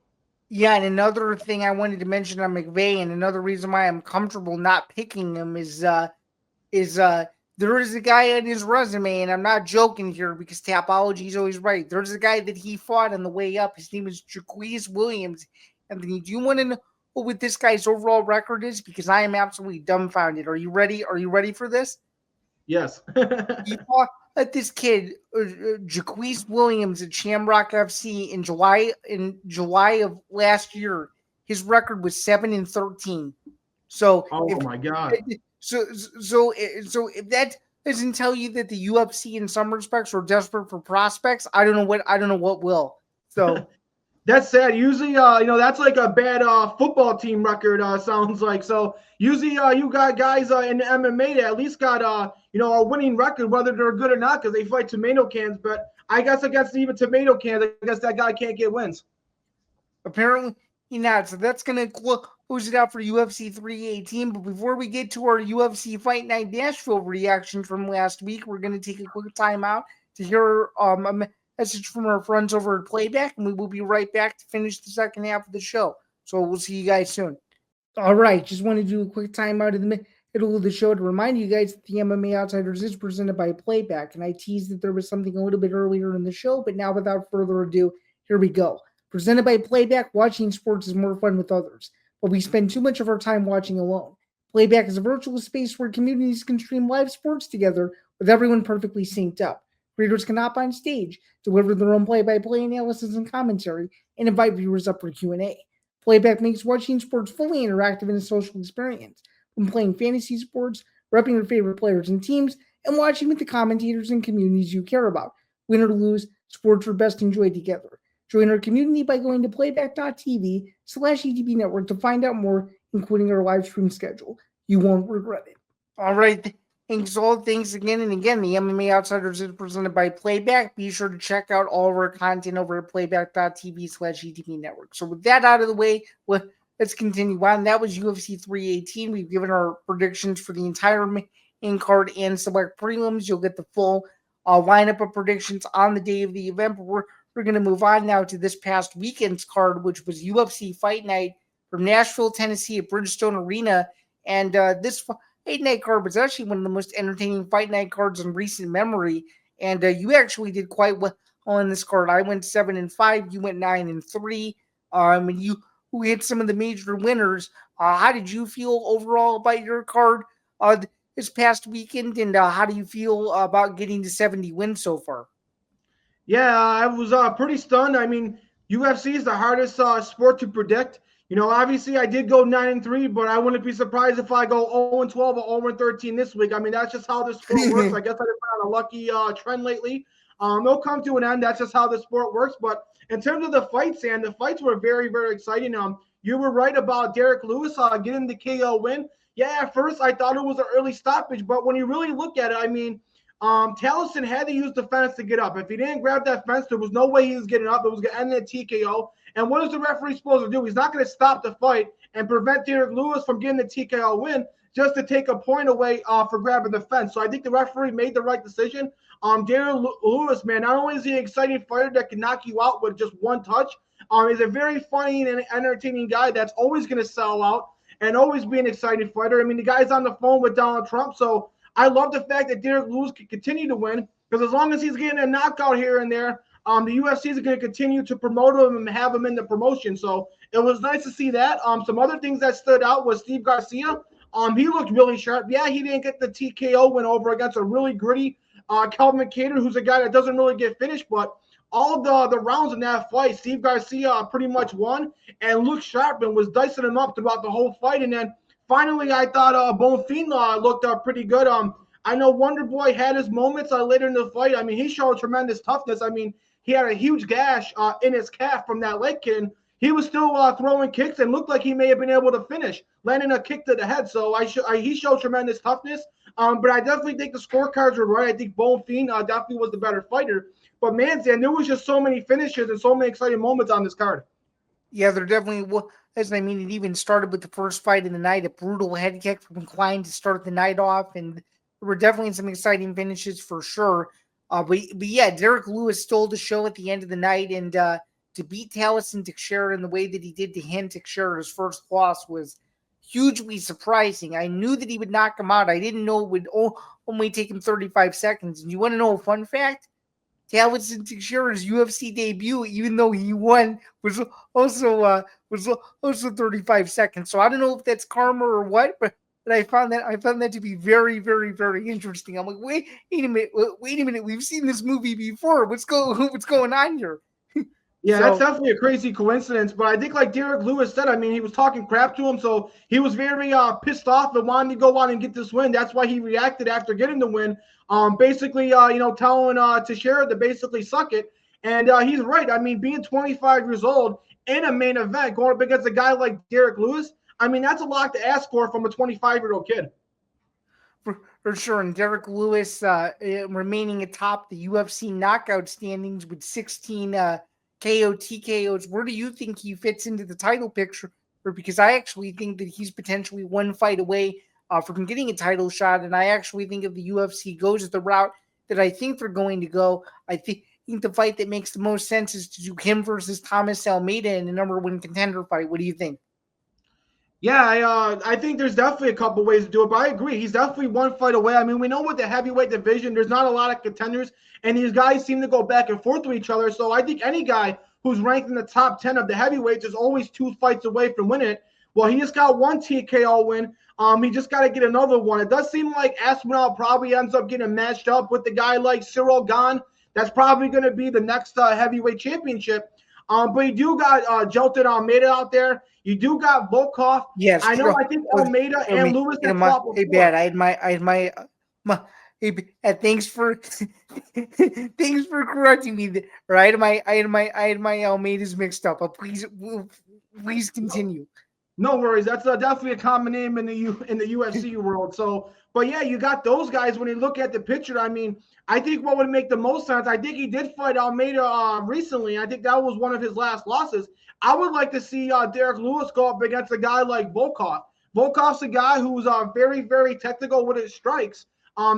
Speaker 2: Yeah, and another thing I wanted to mention on McVeigh, and another reason why I'm comfortable not picking him is there is a guy on his resume, and I'm not joking here because Tapology is always right. There's a guy that he fought on the way up. His name is Jaquez Williams. Anthony, do you want to know what this guy's overall record is? Because I am absolutely dumbfounded. Are you ready? Are you ready for this?
Speaker 1: Yes.
Speaker 2: He fought at this kid, Jaquez Williams at Shamrock FC in July of last year. His record was 7-13. So,
Speaker 1: my God.
Speaker 2: So if that doesn't tell you that the UFC in some respects are desperate for prospects, I don't know what will. So
Speaker 1: that's sad. Usually, that's like a bad football team record. Sounds like. So usually, you got guys in the MMA that at least got a winning record, whether they're good or not, because they fight tomato cans. But I guess against even tomato cans, I guess that guy can't get wins.
Speaker 2: Apparently not. So that's gonna close it out for UFC 318. But before we get to our UFC Fight Night Nashville reaction from last week, we're gonna take a quick time out to hear a message from our friends over at Playback, and we will be right back to finish the second half of the show. So we'll see you guys soon. All right, just want to do a quick time out in the middle of the show to remind you guys that the MMA Outsiders is presented by Playback, and I teased that there was something a little bit earlier in the show, but now without further ado, here we go. Presented by Playback, watching sports is more fun with others, but we spend too much of our time watching alone. Playback is a virtual space where communities can stream live sports together with everyone perfectly synced up. Readers can hop on stage, deliver their own play-by-play analysis and commentary, and invite viewers up for Q&A. Playback makes watching sports fully interactive and a social experience. From playing fantasy sports, repping your favorite players and teams, and watching with the commentators and communities you care about. Win or lose, sports are best enjoyed together. Join our community by going to playback.tv/ETB Network to find out more, including our live stream schedule. You won't regret it. All right. Thanks all. Thanks again and again. The MMA Outsiders is presented by Playback. Be sure to check out all of our content over at playback.tv/ETB Network. So with that out of the way, let's continue on. That was UFC 318. We've given our predictions for the entire main card and select prelims. You'll get the full lineup of predictions on the day of the event. But we're going to move on now to this past weekend's card, which was UFC Fight Night from Nashville, Tennessee at Bridgestone Arena. And this Fight Night card was actually one of the most entertaining Fight Night cards in recent memory. And you actually did quite well on this card. I went 7-5. You went 9-3. And you hit some of the major winners. How did you feel overall about your card this past weekend? And how do you feel about getting to 70 wins so far?
Speaker 1: Yeah, I was pretty stunned. I mean, UFC is the hardest sport to predict. You know, obviously I did go 9-3, but I wouldn't be surprised if I go 0-12 or 0-13 this week. I mean, that's just how this sport works. I guess I've been on a lucky trend lately. It'll come to an end. That's just how the sport works. But in terms of the fights, and the fights were very, very exciting. You were right about Derek Lewis getting the KO win. Yeah, at first I thought it was an early stoppage, but when you really look at it, I mean, Taliesin had to use the fence to get up. If he didn't grab that fence, there was no way he was getting up. It was going to end in a TKO. And what is the referee supposed to do? He's not going to stop the fight and prevent Derek Lewis from getting the TKO win just to take a point away for grabbing the fence. So I think the referee made the right decision. Derek Lewis, man, not only is he an exciting fighter that can knock you out with just one touch, he's a very funny and entertaining guy that's always going to sell out and always be an exciting fighter. I mean, the guy's on the phone with Donald Trump, so I love the fact that Derek Lewis can continue to win, because as long as he's getting a knockout here and there, the UFC is going to continue to promote him and have him in the promotion. So it was nice to see that. Some other things that stood out was Steve Garcia. He looked really sharp. Yeah, he didn't get the TKO win over against a really gritty Calvin Kattar, who's a guy that doesn't really get finished, but all the rounds in that fight, Steve Garcia pretty much won and looked sharp and was dicing him up throughout the whole fight. And then finally, I thought Bonfim looked pretty good. I know Wonder Boy had his moments later in the fight. I mean, he showed tremendous toughness. I mean, he had a huge gash in his calf from that leg kick. He was still throwing kicks and looked like he may have been able to finish, landing a kick to the head. So he showed tremendous toughness. But I definitely think the scorecards were right. I think Bonfim definitely was the better fighter. But man, Zan, there was just so many finishes and so many exciting moments on this card.
Speaker 2: Yeah, there definitely was. I mean, it even started with the first fight of the night, a brutal head kick from Klein to start the night off, and there were definitely some exciting finishes for sure. But yeah, Derek Lewis stole the show at the end of the night, and to beat Taliesin Teixeira in the way that he did to hand Teixeira's first loss was hugely surprising. I knew that he would knock him out. I didn't know it would only take him 35 seconds. And you want to know a fun fact? Taliesin Teixeira's UFC debut, even though he won, was also 35 seconds. So I don't know if that's karma or what, but I found that to be very, very, very interesting. I'm like, wait a minute, we've seen this movie before. What's going on here?
Speaker 1: Yeah, that's definitely a crazy coincidence. But I think, like Derek Lewis said, I mean, he was talking crap to him, so he was very pissed off and wanted to go on and get this win. That's why he reacted after getting the win. Basically, telling Teixeira to basically suck it. And he's right. I mean, being 25 years old in a main event, going up against a guy like Derek Lewis, I mean, that's a lot to ask for from a 25-year-old kid.
Speaker 2: For sure. And Derek Lewis remaining atop the UFC knockout standings with 16 TKOs. Where do you think he fits into the title picture? Because I actually think that he's potentially one fight away from getting a title shot. And I actually think if the UFC goes the route that I think they're going to go, I think the fight that makes the most sense is to do him versus Thomas Almeida in the number one contender fight. What do you think?
Speaker 1: Yeah, I think there's definitely a couple ways to do it, but I agree. He's definitely one fight away. I mean, we know with the heavyweight division, there's not a lot of contenders, and these guys seem to go back and forth with each other. So I think any guy who's ranked in the top 10 of the heavyweights is always 2 fights away from winning it. Well, he just got one TKO win. He just got to get another one. It does seem like Aspinall probably ends up getting matched up with the guy like Cyril Gane. That's probably going to be the next heavyweight championship. But you do got Jelton Almeida out there. You do got Volkov.
Speaker 2: Yes,
Speaker 1: I know. I think Almeida and Lewis have fought before.
Speaker 2: Hey, bad. I had my thanks for thanks for correcting me. Right, I had my Almeidas mixed up. But please continue.
Speaker 1: No worries. That's definitely a common name in the UFC world. So, but yeah, you got those guys. When you look at the picture, I mean, I think what would make the most sense. I think he did fight Almeida recently. I think that was one of his last losses. I would like to see Derek Lewis go up against a guy like Volkov. Volkov's a guy who's very, very technical with his strikes.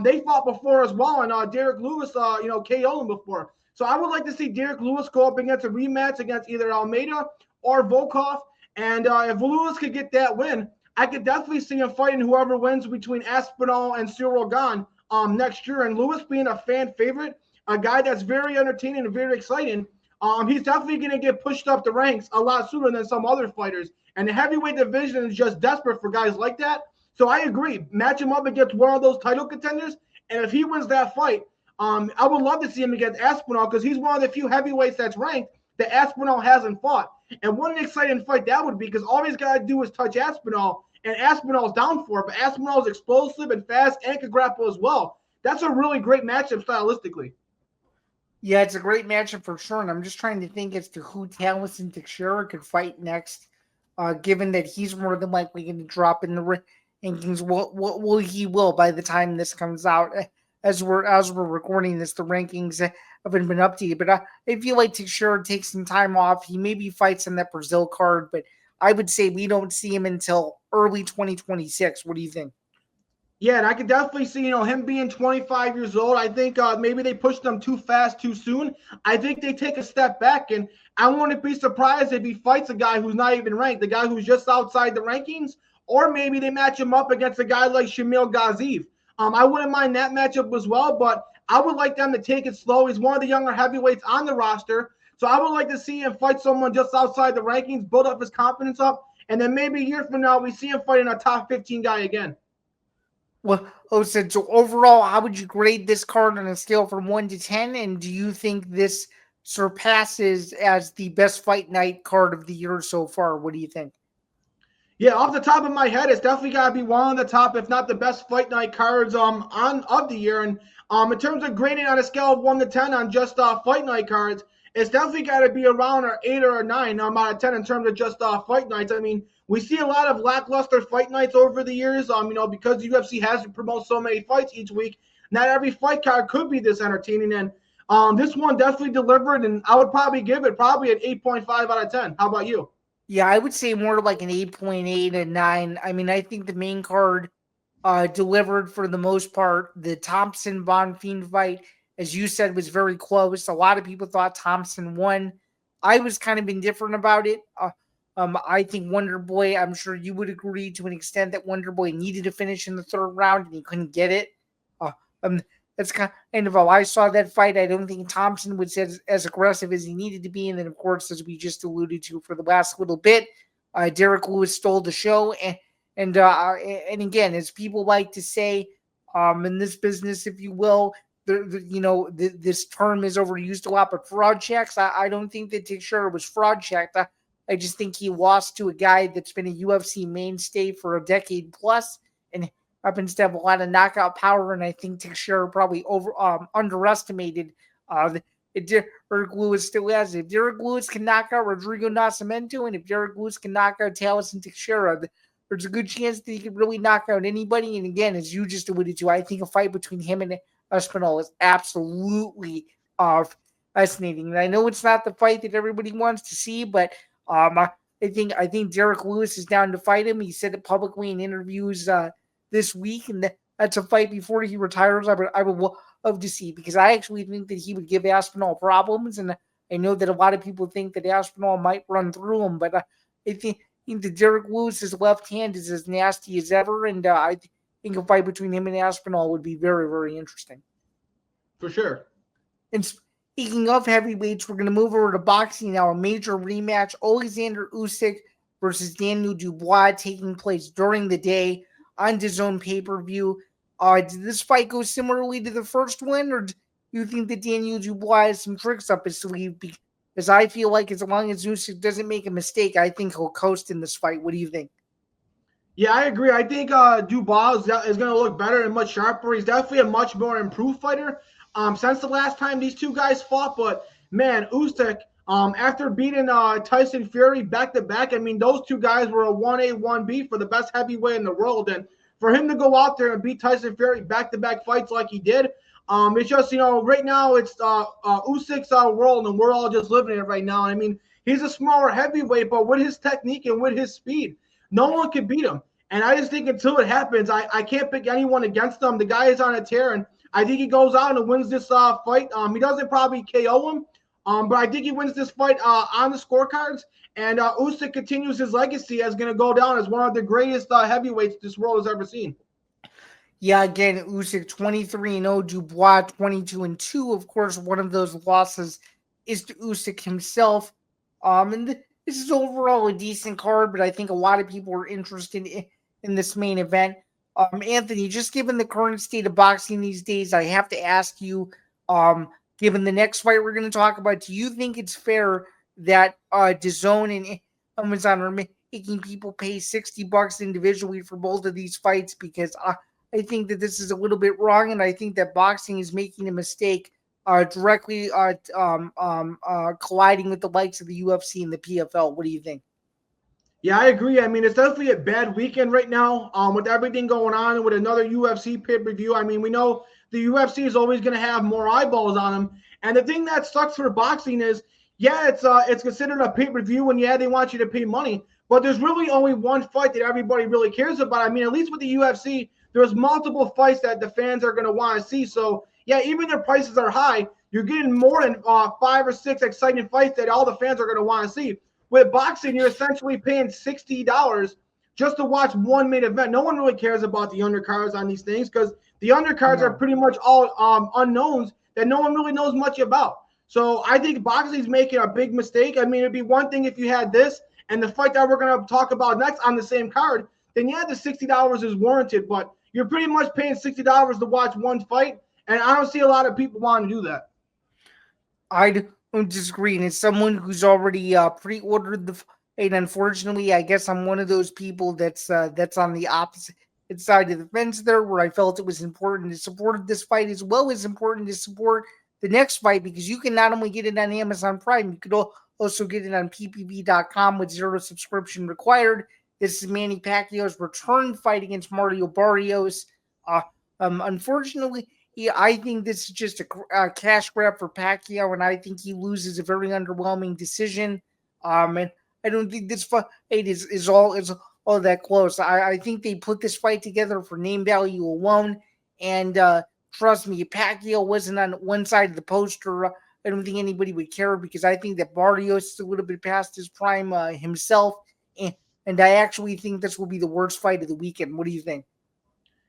Speaker 1: They fought before as well, and Derek Lewis, KO'd him before. So I would like to see Derek Lewis go up against a rematch against either Almeida or Volkov. And if Lewis could get that win, I could definitely see him fighting whoever wins between Aspinall and Cyril Gane next year. And Lewis being a fan favorite, a guy that's very entertaining and very exciting, he's definitely going to get pushed up the ranks a lot sooner than some other fighters. And the heavyweight division is just desperate for guys like that. So I agree. Match him up against one of those title contenders. And if he wins that fight, I would love to see him against Aspinall because he's one of the few heavyweights that's ranked that Aspinall hasn't fought. And what an exciting fight that would be because all he's got to do is touch Aspinall, and Aspinall's down for it. But Aspinall's explosive and fast and can grapple as well. That's a really great matchup stylistically.
Speaker 2: Yeah, it's a great matchup for sure. And I'm just trying to think as to who Taliesin Teixeira could fight next, given that he's more than likely going to drop in the rankings. Well, he will by the time this comes out. As we're recording this, the rankings haven't been updated. But I feel like Teixeira takes some time off. He maybe fights on that Brazil card, but I would say we don't see him until early 2026. What do you think?
Speaker 1: Yeah, and I could definitely see, him being 25 years old. I think maybe they pushed him too fast, too soon. I think they take a step back, and I wouldn't be surprised if he fights a guy who's not even ranked, the guy who's just outside the rankings, or maybe they match him up against a guy like Shamil Gaziev. I wouldn't mind that matchup as well, but I would like them to take it slow. He's one of the younger heavyweights on the roster, so I would like to see him fight someone just outside the rankings, build up his confidence up, and then maybe a year from now we see him fighting a top 15 guy again.
Speaker 2: Well, so overall, how would you grade this card on a scale from 1 to 10? And do you think this surpasses as the best fight night card of the year so far? What do you think?
Speaker 1: Yeah, off the top of my head, it's definitely got to be one of the top, if not the best fight night cards of the year. And in terms of grading on a scale of 1 to 10 on just fight night cards, it's definitely got to be around an 8 or a 9 out of 10 in terms of just fight nights. I mean, we see a lot of lackluster fight nights over the years, because the UFC has to promote so many fights each week. Not every fight card could be this entertaining. And this one definitely delivered, and I would probably give it an 8.5 out of 10. How about you?
Speaker 2: Yeah, I would say more like an 8.8 and 9. I mean, I think the main card delivered for the most part. The Thompson-Bonfim fight, as you said, was very close. A lot of people thought Thompson won. I was kind of indifferent about it. I think Wonder Boy, I'm sure you would agree to an extent that Wonder Boy needed to finish in the third round and he couldn't get it. That's kind of how I saw that fight. I don't think Thompson was as aggressive as he needed to be. And then, of course, as we just alluded to for the last little bit, Derek Lewis stole the show. And again, as people like to say in this business, if you will, this term is overused a lot, but fraud checks. I don't think that Teixeira was fraud checked. I just think he lost to a guy that's been a UFC mainstay for a decade plus and happens to have a lot of knockout power. And I think Teixeira probably underestimated Derek Lewis still has it. If Derek Lewis can knock out Rodrigo Nascimento, and if Derek Lewis can knock out Taliesin Teixeira, there's a good chance that he could really knock out anybody. And again, as you just alluded to, I think a fight between him and Aspinall is absolutely fascinating. And I know it's not the fight that everybody wants to see, but I think Derek Lewis is down to fight him. He said it publicly in interviews this week, and that's a fight before he retires. I would love to see, because I actually think that he would give Aspinall problems, and I know that a lot of people think that Aspinall might run through him, but I think that Derek Lewis's left hand is as nasty as ever, and I think a fight between him and Aspinall would be very, very interesting.
Speaker 1: For sure.
Speaker 2: And speaking of heavyweights, we're going to move over to boxing now. A major rematch. Alexander Usyk versus Daniel Dubois, taking place during the day on DAZN pay-per-view. Did this fight go similarly to the first one, or do you think that Daniel Dubois has some tricks up his sleeve? Because I feel like as long as Usyk doesn't make a mistake, I think he'll coast in this fight. What do you think?
Speaker 1: Yeah, I agree. I think Dubois is going to look better and much sharper. He's definitely a much more improved fighter since the last time these two guys fought. But, man, Usyk, after beating Tyson Fury back-to-back, I mean, those two guys were a 1A, 1B for the best heavyweight in the world. And for him to go out there and beat Tyson Fury back-to-back fights like he did, it's just, right now it's Usyk's world, and we're all just living it right now. I mean, he's a smaller heavyweight, but with his technique and with his speed, no one can beat him. And I just think until it happens, I can't pick anyone against him. The guy is on a tear, and I think he goes out and wins this fight. He doesn't probably KO him, but I think he wins this fight on the scorecards. And Usyk continues his legacy as going to go down as one of the greatest heavyweights this world has ever seen.
Speaker 2: Yeah, again, Usyk 23-0, Dubois 22-2. Of course, one of those losses is to Usyk himself. And this is overall a decent card, but I think a lot of people are interested in this main event. Anthony, just given the current state of boxing these days, I have to ask you, given the next fight we're going to talk about, do you think it's fair that DAZN and Amazon are making people pay $60 individually for both of these fights? Because I think that this is a little bit wrong, and I think that boxing is making a mistake directly colliding with the likes of the UFC and the PFL. What do you think?
Speaker 1: Yeah, I agree. I mean, it's definitely a bad weekend right now with everything going on and with another UFC pay-per-view. I mean, we know the UFC is always going to have more eyeballs on them. And the thing that sucks for boxing is, yeah, it's considered a pay-per-view, and yeah, they want you to pay money. But there's really only one fight that everybody really cares about. I mean, at least with the UFC, there's multiple fights that the fans are going to want to see. So, yeah, even their prices are high, you're getting more than 5 or 6 exciting fights that all the fans are going to want to see. With boxing, you're essentially paying $60 just to watch one main event. No one really cares about the undercards on these things because the undercards are pretty much all unknowns that no one really knows much about. So I think boxing is making a big mistake. I mean, it'd be one thing if you had this and the fight that we're going to talk about next on the same card, then yeah, the $60 is warranted. But you're pretty much paying $60 to watch one fight, and I don't see a lot of people wanting to do that.
Speaker 2: I don't disagree. And as someone who's already pre-ordered the fight, unfortunately, I guess I'm one of those people that's on the opposite side of the fence there, where I felt it was important to support this fight as well as important to support the next fight, because you can not only get it on Amazon Prime, you could also get it on ppv.com with 0 subscription required. This is Manny Pacquiao's return fight against Mario Barrios. Unfortunately, I think this is just a cash grab for Pacquiao, and I think he loses a very underwhelming decision. And I don't think this fight is all that close. I think they put this fight together for name value alone, and trust me, if Pacquiao wasn't on one side of the poster, I don't think anybody would care, because I think that Barrios is a little bit past his prime himself, and I actually think this will be the worst fight of the weekend. What do you think?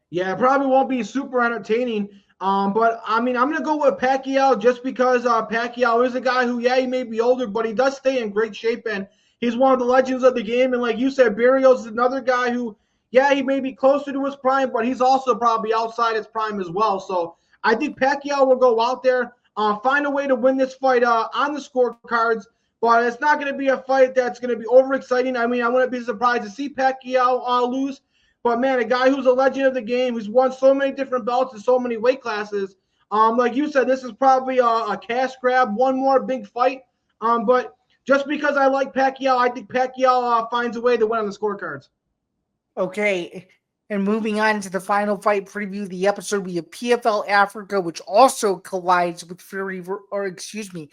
Speaker 1: Yeah, it probably won't be super entertaining. But I mean, I'm going to go with Pacquiao just because Pacquiao is a guy who, yeah, he may be older, but he does stay in great shape, and he's one of the legends of the game. And like you said, Barrios is another guy who, yeah, he may be closer to his prime, but he's also probably outside his prime as well. So I think Pacquiao will go out there, find a way to win this fight on the scorecards, but it's not going to be a fight that's going to be overexciting. I mean, I wouldn't be surprised to see Pacquiao lose. But, man, a guy who's a legend of the game, who's won so many different belts in so many weight classes, like you said, this is probably a cash grab, one more big fight. But just because I like Pacquiao, I think Pacquiao finds a way to win on the scorecards.
Speaker 2: Okay, and moving on to the final fight preview, the episode, we have PFL Africa, which also collides with Usyk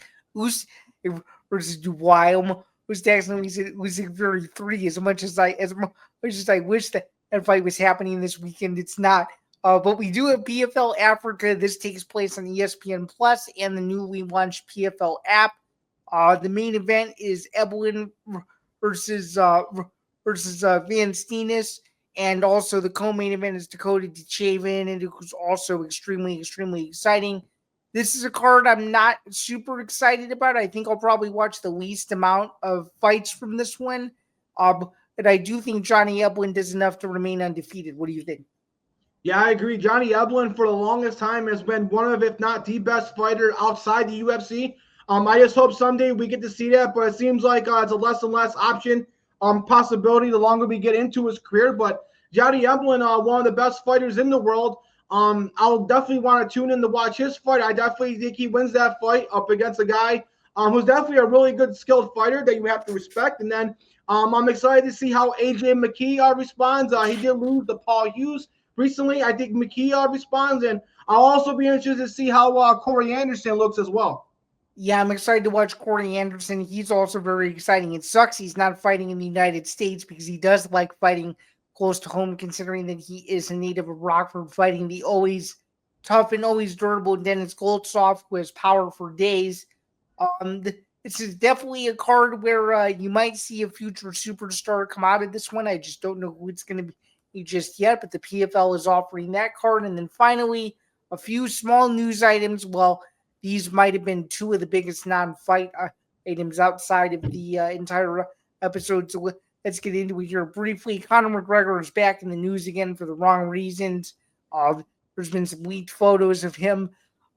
Speaker 2: versus Dubois. Was actually Usyk Fury 3 as much as I wish that fight was happening this weekend. It's not. But we do have PFL Africa. This takes place on ESPN Plus and the newly launched PFL app. The main event is Ebelin versus Van Steenis, and also the co-main event is Dakota Dichavin, and it was also extremely, extremely exciting. This is a card I'm not super excited about. I think I'll probably watch the least amount of fights from this one. But I do think Johnny Eblen does enough to remain undefeated. What do you think?
Speaker 1: Yeah, I agree. Johnny Eblen for the longest time has been one of, if not the best fighter outside the UFC. I just hope someday we get to see that, but it seems like it's a less and less option possibility the longer we get into his career. But Johnny Eblen, one of the best fighters in the world. I'll definitely want to tune in to watch his fight. I definitely think he wins that fight up against a guy who's definitely a really good skilled fighter that you have to respect. And then I'm excited to see how AJ McKee responds. He did lose to Paul Hughes recently. I think McKee responds, and I'll also be interested to see how Corey Anderson looks as well.
Speaker 2: Yeah, I'm excited to watch Corey Anderson. He's also very exciting. It sucks he's not fighting in the United States because he does like fighting close to home, considering that he is a native of Rockford, fighting the always tough and always durable Dennis Goldsoft, who has power for days. This is definitely a card where you might see a future superstar come out of this one. I just don't know who it's going to be just yet, but the PFL is offering that card. And then finally, a few small news items. Well, these might have been two of the biggest non-fight items outside of the entire episode. So let's get into it here briefly. Conor McGregor is back in the news again for the wrong reasons. There's been some leaked photos of him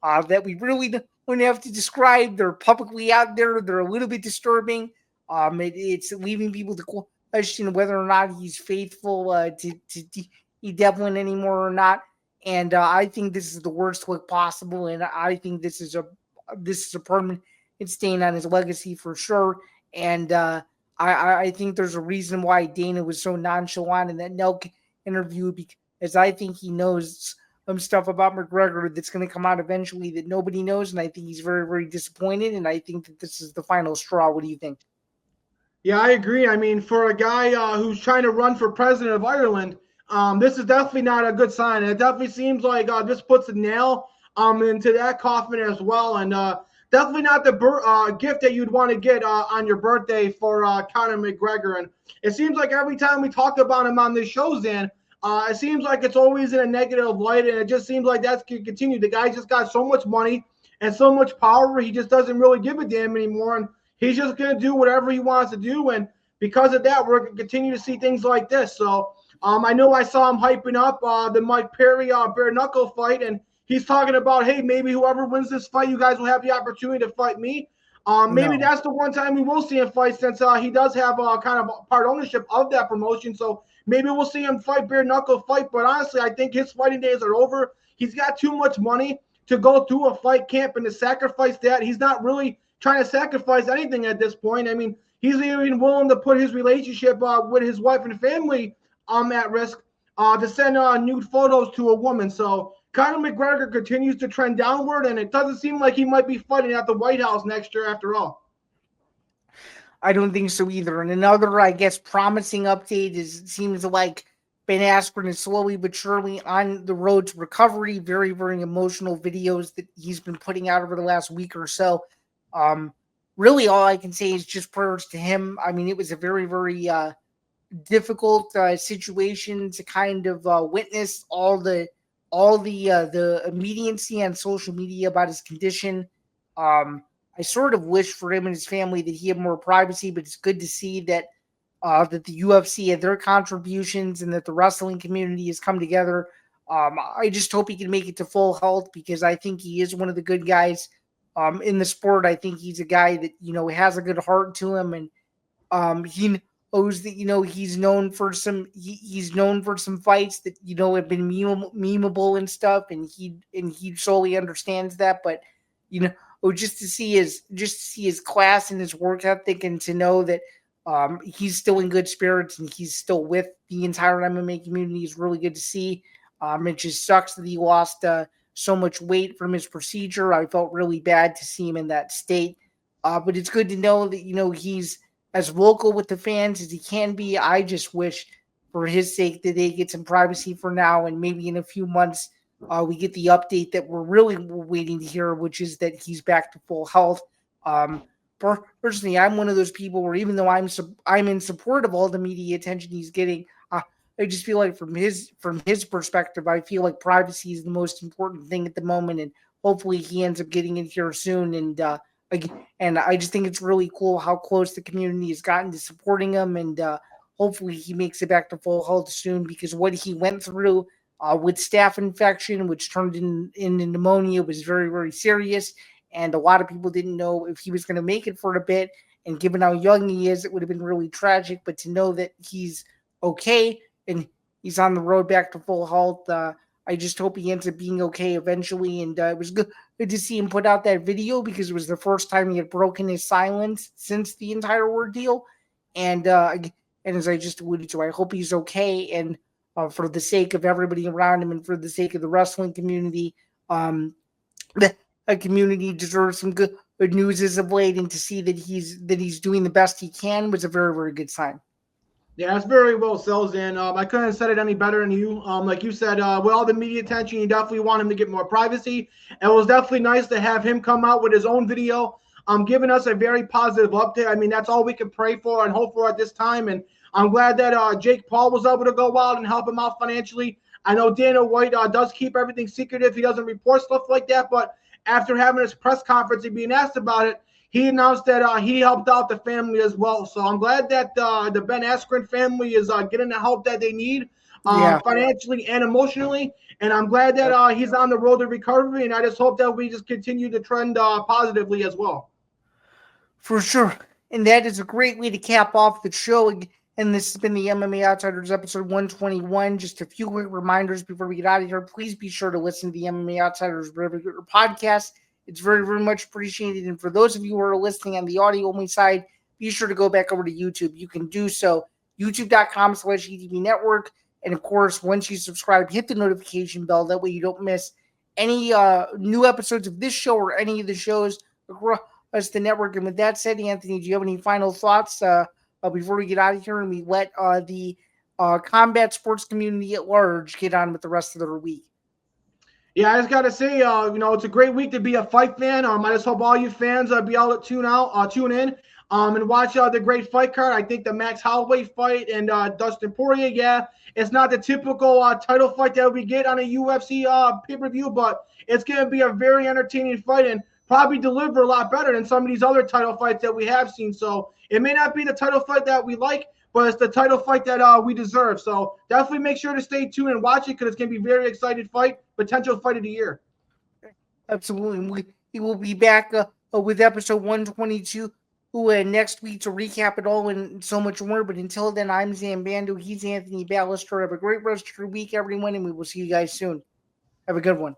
Speaker 2: that we really don't have to describe. They're publicly out there. They're a little bit disturbing. It's leaving people to question whether or not he's faithful to Devlin anymore or not. And I think this is the worst look possible, and I think this is a permanent stain on his legacy for sure. And I think there's a reason why Dana was so nonchalant in that Nelk interview, because I think he knows some stuff about McGregor that's going to come out eventually that nobody knows, and I think he's very, very disappointed, and I think that this is the final straw. What do you think?
Speaker 1: Yeah, I agree. I mean, for a guy who's trying to run for president of Ireland, this is definitely not a good sign. It definitely seems like this puts a nail into that coffin as well. And definitely not the gift that you'd want to get on your birthday for Conor McGregor. And it seems like every time we talk about him on this show, Zan, it seems like it's always in a negative light. And it just seems like that's going to continue. The guy just got so much money and so much power. He just doesn't really give a damn anymore. And he's just going to do whatever he wants to do. And because of that, we're going to continue to see things like this. So, I know I saw him hyping up the Mike Perry bare knuckle fight, and he's talking about, hey, maybe whoever wins this fight, you guys will have the opportunity to fight me. Maybe that's the one time we will see him fight, since he does have kind of part ownership of that promotion. So maybe we'll see him fight bare knuckle fight. But honestly, I think his fighting days are over. He's got too much money to go through a fight camp and to sacrifice that. He's not really trying to sacrifice anything at this point. I mean, he's even willing to put his relationship with his wife and family at risk to send nude photos to a woman. So Conor McGregor continues to trend downward, and it doesn't seem like he might be fighting at the White House next year after all.
Speaker 2: I don't think so either. And another, I guess, promising update is it seems like Ben Askren is slowly but surely on the road to recovery. Very, very emotional videos that he's been putting out over the last week or so. Really, all I can say is just prayers to him. I mean, it was a very, very difficult situation to kind of witness all the immediacy on social media about his condition. I sort of wish for him and his family that he had more privacy, but it's good to see that that the UFC had their contributions and that the wrestling community has come together. I just hope he can make it to full health, because I think he is one of the good guys in the sport. I think he's a guy that, has a good heart to him, and he knows that, he's known for some fights that, have been memeable and stuff, and he solely understands that. But just to see his class and his work ethic, and to know that he's still in good spirits and he's still with the entire MMA community is really good to see. It just sucks that he lost so much weight from his procedure. I felt really bad to see him in that state, but it's good to know that he's as vocal with the fans as he can be. I just wish, for his sake, that they get some privacy for now, and maybe in a few months we get the update that we're waiting to hear, which is that he's back to full health. Personally, I'm one of those people where, even though I'm in support of all the media attention he's getting, I just feel like from his perspective, I feel like privacy is the most important thing at the moment, and hopefully he ends up getting it here soon. And I just think it's really cool how close the community has gotten to supporting him, and hopefully he makes it back to full health soon, because what he went through with staph infection, which turned into pneumonia, was very, very serious. And a lot of people didn't know if he was going to make it for a bit. And given how young he is, it would have been really tragic. But to know that he's okay and he's on the road back to full health, I just hope he ends up being okay eventually. And it was good to see him put out that video, because it was the first time he had broken his silence since the entire ordeal. And as I just alluded to, I hope he's okay. And for the sake of everybody around him and for the sake of the wrestling community, the community deserves some good news as of late. And to see that he's doing the best he can was a very, very good sign.
Speaker 1: Yeah, that's very well said, Zain. I couldn't have said it any better than you. Like you said, with all the media attention, you definitely want him to get more privacy. And it was definitely nice to have him come out with his own video, giving us a very positive update. I mean, that's all we can pray for and hope for at this time. And I'm glad that Jake Paul was able to go out and help him out financially. I know Dana White does keep everything secretive. He doesn't report stuff like that. But after having his press conference and being asked about it, he announced that he helped out the family as well. So I'm glad that the Ben Askren family is getting the help that they need financially and emotionally. And I'm glad that he's on the road to recovery. And I just hope that we just continue to trend positively as well.
Speaker 2: For sure. And that is a great way to cap off the show. And this has been the MMA Outsiders episode 121. Just a few quick reminders before we get out of here. Please be sure to listen to the MMA Outsiders podcast. It's very, very much appreciated. And for those of you who are listening on the audio-only side, be sure to go back over to YouTube. You can do so, youtube.com/ETV Network. And, of course, once you subscribe, hit the notification bell. That way you don't miss any new episodes of this show or any of the shows across the network. And with that said, Anthony, do you have any final thoughts before we get out of here and we let the combat sports community at large get on with the rest of their week?
Speaker 1: Yeah, I just got to say, it's a great week to be a fight fan. I just hope all you fans be able to tune in and watch the great fight card. I think the Max Holloway fight and Dustin Poirier, it's not the typical title fight that we get on a UFC pay-per-view, but it's going to be a very entertaining fight and probably deliver a lot better than some of these other title fights that we have seen. So it may not be the title fight that we like, but it's the title fight that we deserve. So definitely make sure to stay tuned and watch it, because it's going to be a very exciting fight, potential fight of the year.
Speaker 2: Absolutely. We will be back with episode 122 next week to recap it all and so much more. But until then, I'm Zain Bando. He's Anthony Balester. Have a great rest of your week, everyone, and we will see you guys soon. Have a good one.